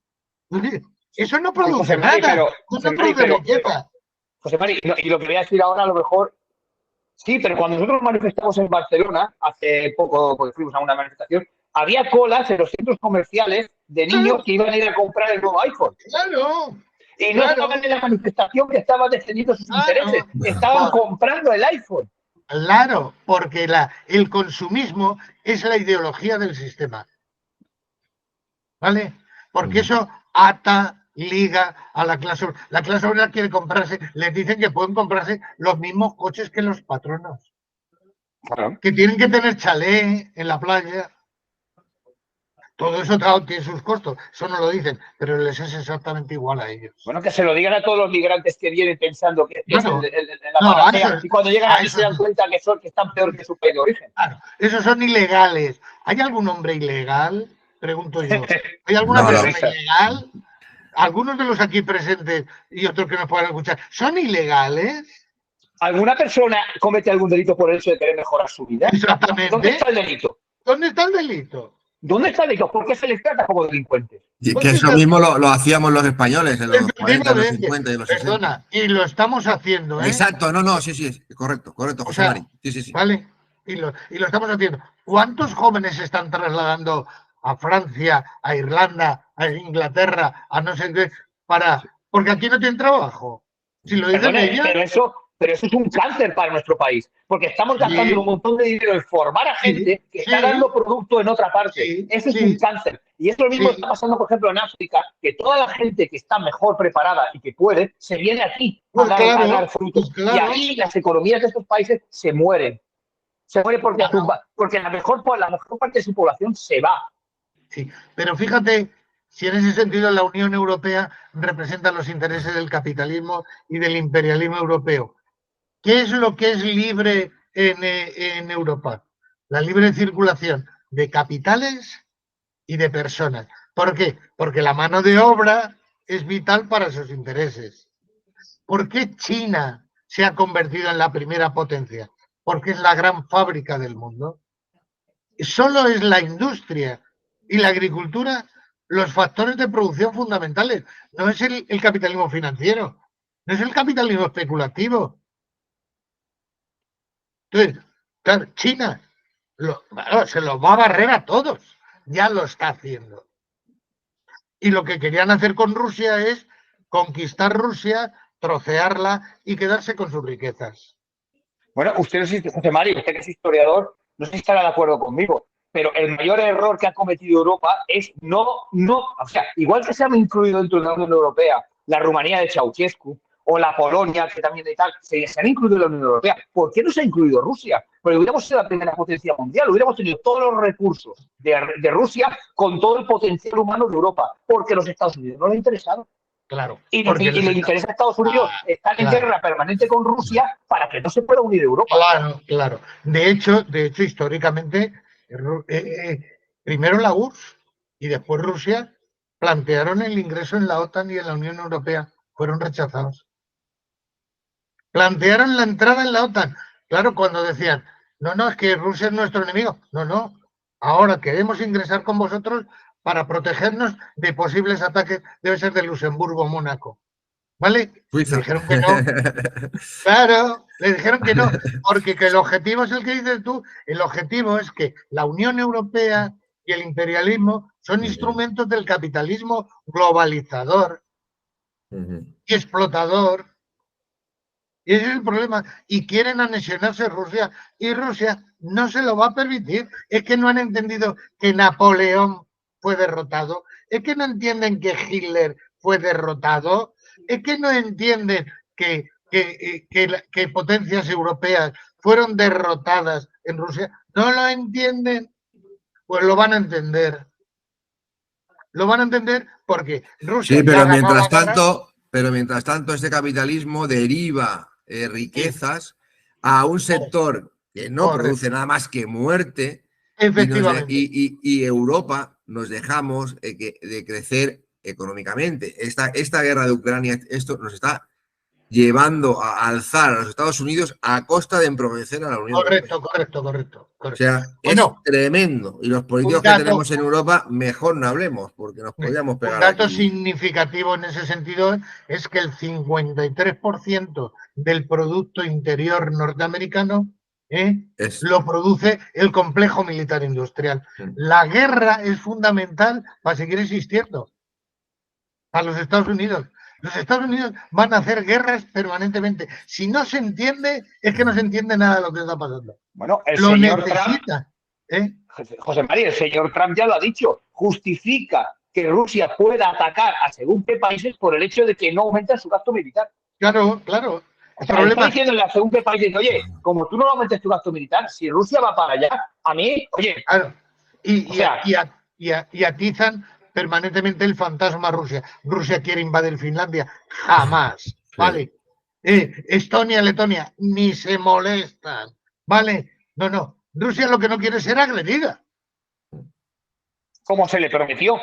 Eso no produce nada. No produce riqueza. José Mari, y lo que voy a decir ahora a lo mejor. Sí, pero cuando nosotros manifestamos en Barcelona, hace poco, porque fuimos a una manifestación, había colas en los centros comerciales de niños que iban a ir a comprar el nuevo iPhone. ¡Claro! Y no estaban en la manifestación que estaban defendiendo sus intereses, estaban comprando el iPhone. Claro, porque el consumismo es la ideología del sistema. ¿Vale? Porque eso ata, liga a la clase obrera. La clase obrera quiere comprarse, les dicen que pueden comprarse los mismos coches que los patronos, que tienen que tener chalet en la playa. Todo eso tiene sus costos, eso no lo dicen, pero les es exactamente igual a ellos. Bueno, que se lo digan a todos los migrantes que vienen pensando que Claro. es la panacea, y cuando llegan aquí se dan cuenta que están peor que su país de origen. Claro, esos son ilegales. ¿Hay algún hombre ilegal? Pregunto yo. ¿Hay alguna persona ilegal? Algunos de los aquí presentes y otros que nos puedan escuchar, ¿son ilegales? ¿Alguna persona comete algún delito por el hecho de querer mejorar su vida? Exactamente. ¿Dónde está el delito? ¿Dónde está el delito? ¿Dónde está el delito? ¿Por qué se les trata como delincuentes? Y que eso mismo lo hacíamos los españoles en los 40, los 50 y los 60. Perdona, y lo estamos haciendo, ¿eh? Exacto, no, sí, correcto, José Mari. Sí. Vale, y lo estamos haciendo. ¿Cuántos jóvenes se están trasladando a Francia, a Irlanda, a Inglaterra, a no sé qué, porque aquí no tienen trabajo? Si lo dicen ellos. Pero eso es un cáncer para nuestro país, porque estamos gastando un montón de dinero en formar a gente que está dando producto en otra parte. Eso es un cáncer. Y eso mismo está pasando, por ejemplo, en África, que toda la gente que está mejor preparada y que puede, se viene aquí a dar frutos. Y ahí las economías de estos países se mueren. Se muere porque la mejor parte de su población se va. Sí, pero fíjate, si en ese sentido la Unión Europea representa los intereses del capitalismo y del imperialismo europeo. ¿Qué es lo que es libre en Europa? La libre circulación de capitales y de personas. ¿Por qué? Porque la mano de obra es vital para sus intereses. ¿Por qué China se ha convertido en la primera potencia? Porque es la gran fábrica del mundo. Solo es la industria y la agricultura los factores de producción fundamentales. No es el capitalismo financiero, no es el capitalismo especulativo. Entonces, claro, China se los va a barrer a todos, ya lo está haciendo. Y lo que querían hacer con Rusia es conquistar Rusia, trocearla y quedarse con sus riquezas. Bueno, José Mari, usted que es historiador, no sé si estará de acuerdo conmigo, pero el mayor error que ha cometido Europa es o sea, igual que se han incluido dentro de la Unión Europea la Rumanía de Ceausescu o la Polonia, que también de tal, se han incluido en la Unión Europea. ¿Por qué no se ha incluido Rusia? Porque hubiéramos sido la primera potencia mundial, hubiéramos tenido todos los recursos de Rusia con todo el potencial humano de Europa, porque los Estados Unidos no les ha interesado. Claro. Y le interesa a Estados Unidos estar en guerra permanente con Rusia para que no se pueda unir Europa. Claro. De hecho, históricamente, primero la URSS y después Rusia plantearon el ingreso en la OTAN y en la Unión Europea. Fueron rechazados. Plantearon la entrada en la OTAN. Claro, cuando decían, no, es que Rusia es nuestro enemigo. No. Ahora queremos ingresar con vosotros para protegernos de posibles ataques, debe ser de Luxemburgo o Mónaco. ¿Vale? Le dijeron que no. Claro, le dijeron que no, porque que el objetivo es el que dices tú, el objetivo es que la Unión Europea y el imperialismo son instrumentos del capitalismo globalizador y explotador. Y ese es el problema. Y quieren anexionarse Rusia, y Rusia no se lo va a permitir. Es que no han entendido que Napoleón fue derrotado, es que no entienden que Hitler fue derrotado, es que no entienden que potencias europeas fueron derrotadas en Rusia. ¿No lo entienden? Pues lo van a entender. Lo van a entender porque Rusia... Sí, pero mientras tanto este capitalismo deriva riquezas a un sector que no produce nada más que muerte. Efectivamente. Y Europa nos dejamos de crecer económicamente. Esta guerra de Ucrania, esto nos está llevando a alzar a los Estados Unidos a costa de empobrecer a la Unión Europea. Correcto. O sea, es tremendo. Y los políticos que tenemos en Europa, mejor no hablemos, porque nos podríamos pegar. Un dato significativo en ese sentido es que el 53% del Producto Interior norteamericano lo produce el complejo militar industrial. La guerra es fundamental para seguir existiendo a los Estados Unidos. Los Estados Unidos van a hacer guerras permanentemente. Si no se entiende, es que no se entiende nada de lo que está pasando. Bueno, el señor Trump, José María, el señor Trump ya lo ha dicho, justifica que Rusia pueda atacar a según qué países por el hecho de que no aumentan su gasto militar. Claro, claro. O sea, está diciéndole a según qué países, oye, como tú no aumentes tu gasto militar, si Rusia va para allá, a mí, oye. Claro. Y atizan permanentemente el fantasma Rusia. Rusia quiere invadir Finlandia. Jamás. ¿Vale? Estonia, Letonia, ni se molestan. ¿Vale? No. Rusia lo que no quiere es ser agredida. Como se le prometió.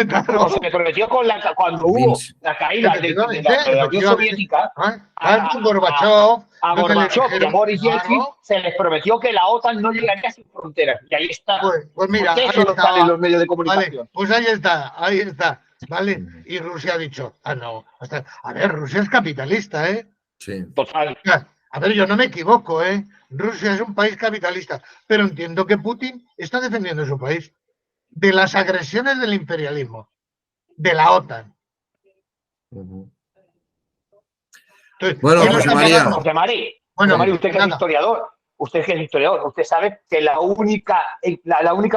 Claro. Como se le prometió cuando hubo la caída de la Unión Soviética. A Gorbachov y a Boris Yeltsin se les prometió que la OTAN no llegaría a sus fronteras. Y ahí está. Pues mira, eso no sale en los medios de comunicación. Vale, pues ahí está. ¿Vale? Y Rusia ha dicho, no. A ver, Rusia es capitalista, ¿eh? Sí. Total. A ver, yo no me equivoco, ¿eh? Rusia es un país capitalista, pero entiendo que Putin está defendiendo su país de las agresiones del imperialismo, de la OTAN. Entonces, bueno, José María. José María, usted que es historiador, usted sabe que la única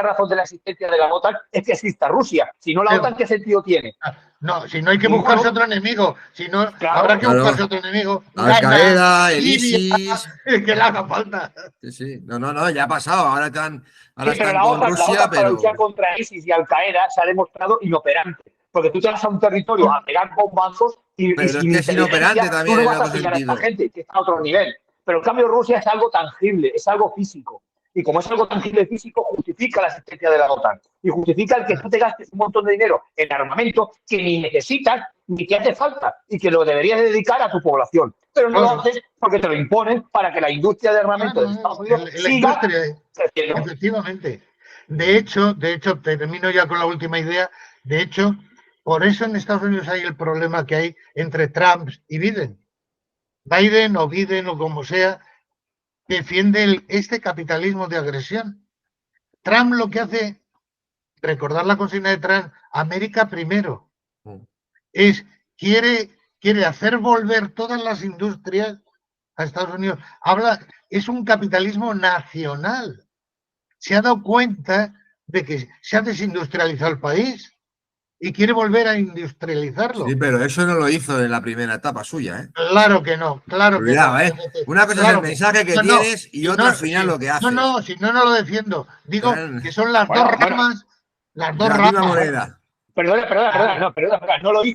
razón de la existencia de la OTAN es que exista Rusia. Si no, la OTAN, ¿qué sentido tiene? No, si no hay que buscarse otro enemigo, si no, habrá que buscarse otro enemigo. Al-Qaeda, el ISIS. Que le haga falta. Sí. No, ya ha pasado. Ahora están la con OTAN, Rusia, para luchar contra ISIS y Al-Qaeda se ha demostrado inoperante. Porque tú te vas a un territorio a pegar bombazos pero es que es inoperante también en otro sentido. A esta gente que está a otro nivel. Pero en cambio Rusia es algo tangible, es algo físico. Y como es algo tangible y físico, justifica la existencia de la OTAN. Y justifica el que tú te gastes un montón de dinero en armamento que ni necesitas ni te hace falta y que lo deberías dedicar a tu población. Pero no lo haces porque te lo imponen para que la industria de armamento de Estados Unidos siga creciendo. Efectivamente. De hecho, termino ya con la última idea. De hecho, por eso en Estados Unidos hay el problema que hay entre Trump y Biden. Biden o como sea, defiende este capitalismo de agresión. Trump lo que hace, recordar la consigna de Trump, América primero, quiere hacer volver todas las industrias a Estados Unidos. Es un capitalismo nacional. Se ha dado cuenta de que se ha desindustrializado el país y quiere volver a industrializarlo. Sí, pero eso no lo hizo en la primera etapa suya, ¿eh? Claro que no, claro que no. Una cosa es el mensaje que tienes y otra al final lo que haces. No, si no lo defiendo. Digo que son las dos ramas, las dos la ramas. misma moneda. Perdona, no lo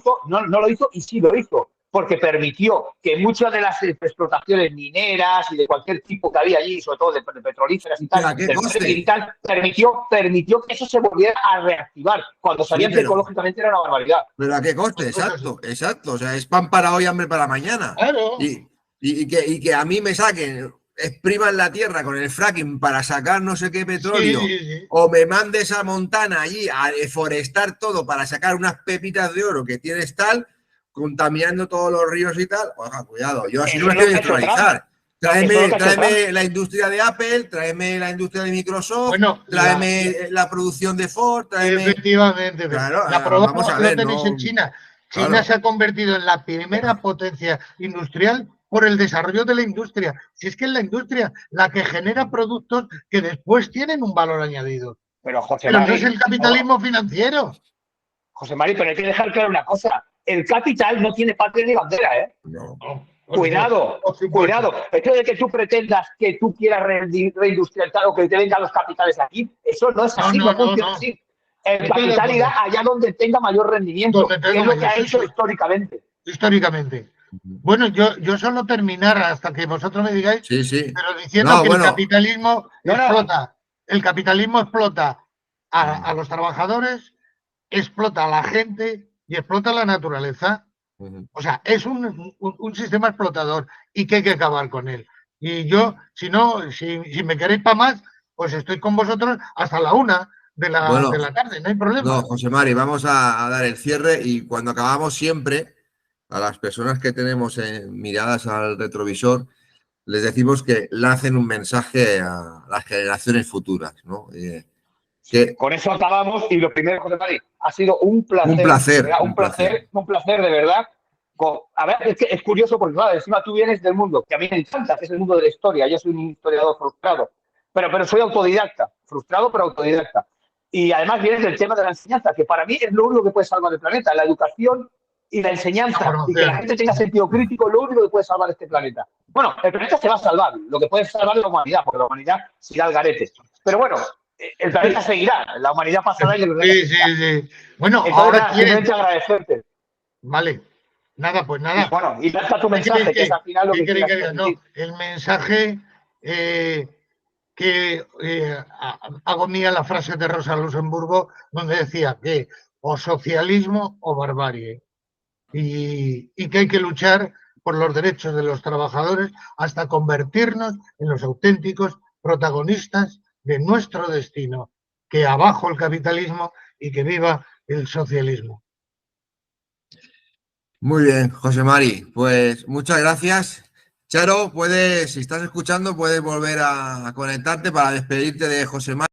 hizo y sí lo hizo. Porque permitió que muchas de las explotaciones mineras y de cualquier tipo que había allí, sobre todo de petrolíferas y tal, permitió que eso se volviera a reactivar cuando sabían que ecológicamente era una barbaridad. ¿Pero a qué coste? Exacto. O sea, es pan para hoy, hambre para mañana. Claro. Y que a mí me saquen, expriman la tierra con el fracking para sacar no sé qué petróleo, o me mandes a Montana allí a deforestar todo para sacar unas pepitas de oro que tienes tal, contaminando todos los ríos y tal. Oiga, cuidado, yo así no me quiero industrializar. Tráeme la industria de Apple, tráeme la industria de Microsoft, tráeme la producción de Ford, tráeme... Efectivamente. Claro, la prueba vamos a lo ver, tenéis en China. China se ha convertido en la primera potencia industrial por el desarrollo de la industria. Si es que es la industria la que genera productos que después tienen un valor añadido. Pero no es el capitalismo financiero. José María, pero hay que dejar claro una cosa. El capital no tiene patria ni bandera, ¿eh? No. Cuidado. Esto de que tú pretendas que tú quieras reindustrializar o que te vengan los capitales aquí, eso no es así, no funciona así. El capital irá allá donde tenga mayor rendimiento, que es lo que ha hecho históricamente. Bueno, yo solo terminar hasta que vosotros me digáis, pero diciendo que el capitalismo explota a los trabajadores, explota a la gente y explota la naturaleza. O sea, es un sistema explotador y que hay que acabar con él. Y yo, si me queréis para más, pues estoy con vosotros hasta la 1 de la tarde, no hay problema. No, José Mari, vamos a dar el cierre y cuando acabamos siempre, a las personas que tenemos miradas al retrovisor, les decimos que lancen un mensaje a las generaciones futuras, ¿no? Con eso acabamos y lo primero, José Mari, ha sido un placer. Un placer de verdad. A ver, es que es curioso porque, claro, encima tú vienes del mundo que a mí me encanta, que es el mundo de la historia. Yo soy un historiador frustrado, pero soy autodidacta, frustrado pero autodidacta. Y además vienes del tema de la enseñanza, que para mí es lo único que puede salvar el planeta, la educación y la enseñanza, y que la gente tenga sentido crítico, lo único que puede salvar este planeta. Bueno, el planeta se va a salvar, lo que puede salvar es la humanidad, porque la humanidad se irá al garete. Pero bueno, el planeta seguirá, la humanidad pasará y el planeta seguirá. Sí. Bueno, entonces, ahora simplemente agradecerte. Vale, nada, pues nada. Y bueno, y lanza tu mensaje, que es al final lo que quieras transmitir. No, el mensaje que hago mía la frase de Rosa Luxemburgo, donde decía que o socialismo o barbarie. Y que hay que luchar por los derechos de los trabajadores hasta convertirnos en los auténticos protagonistas de nuestro destino. Que abajo el capitalismo y que viva el socialismo. Muy bien, José Mari, pues muchas gracias. Charo, si estás escuchando, puedes volver a conectarte para despedirte de José Mari.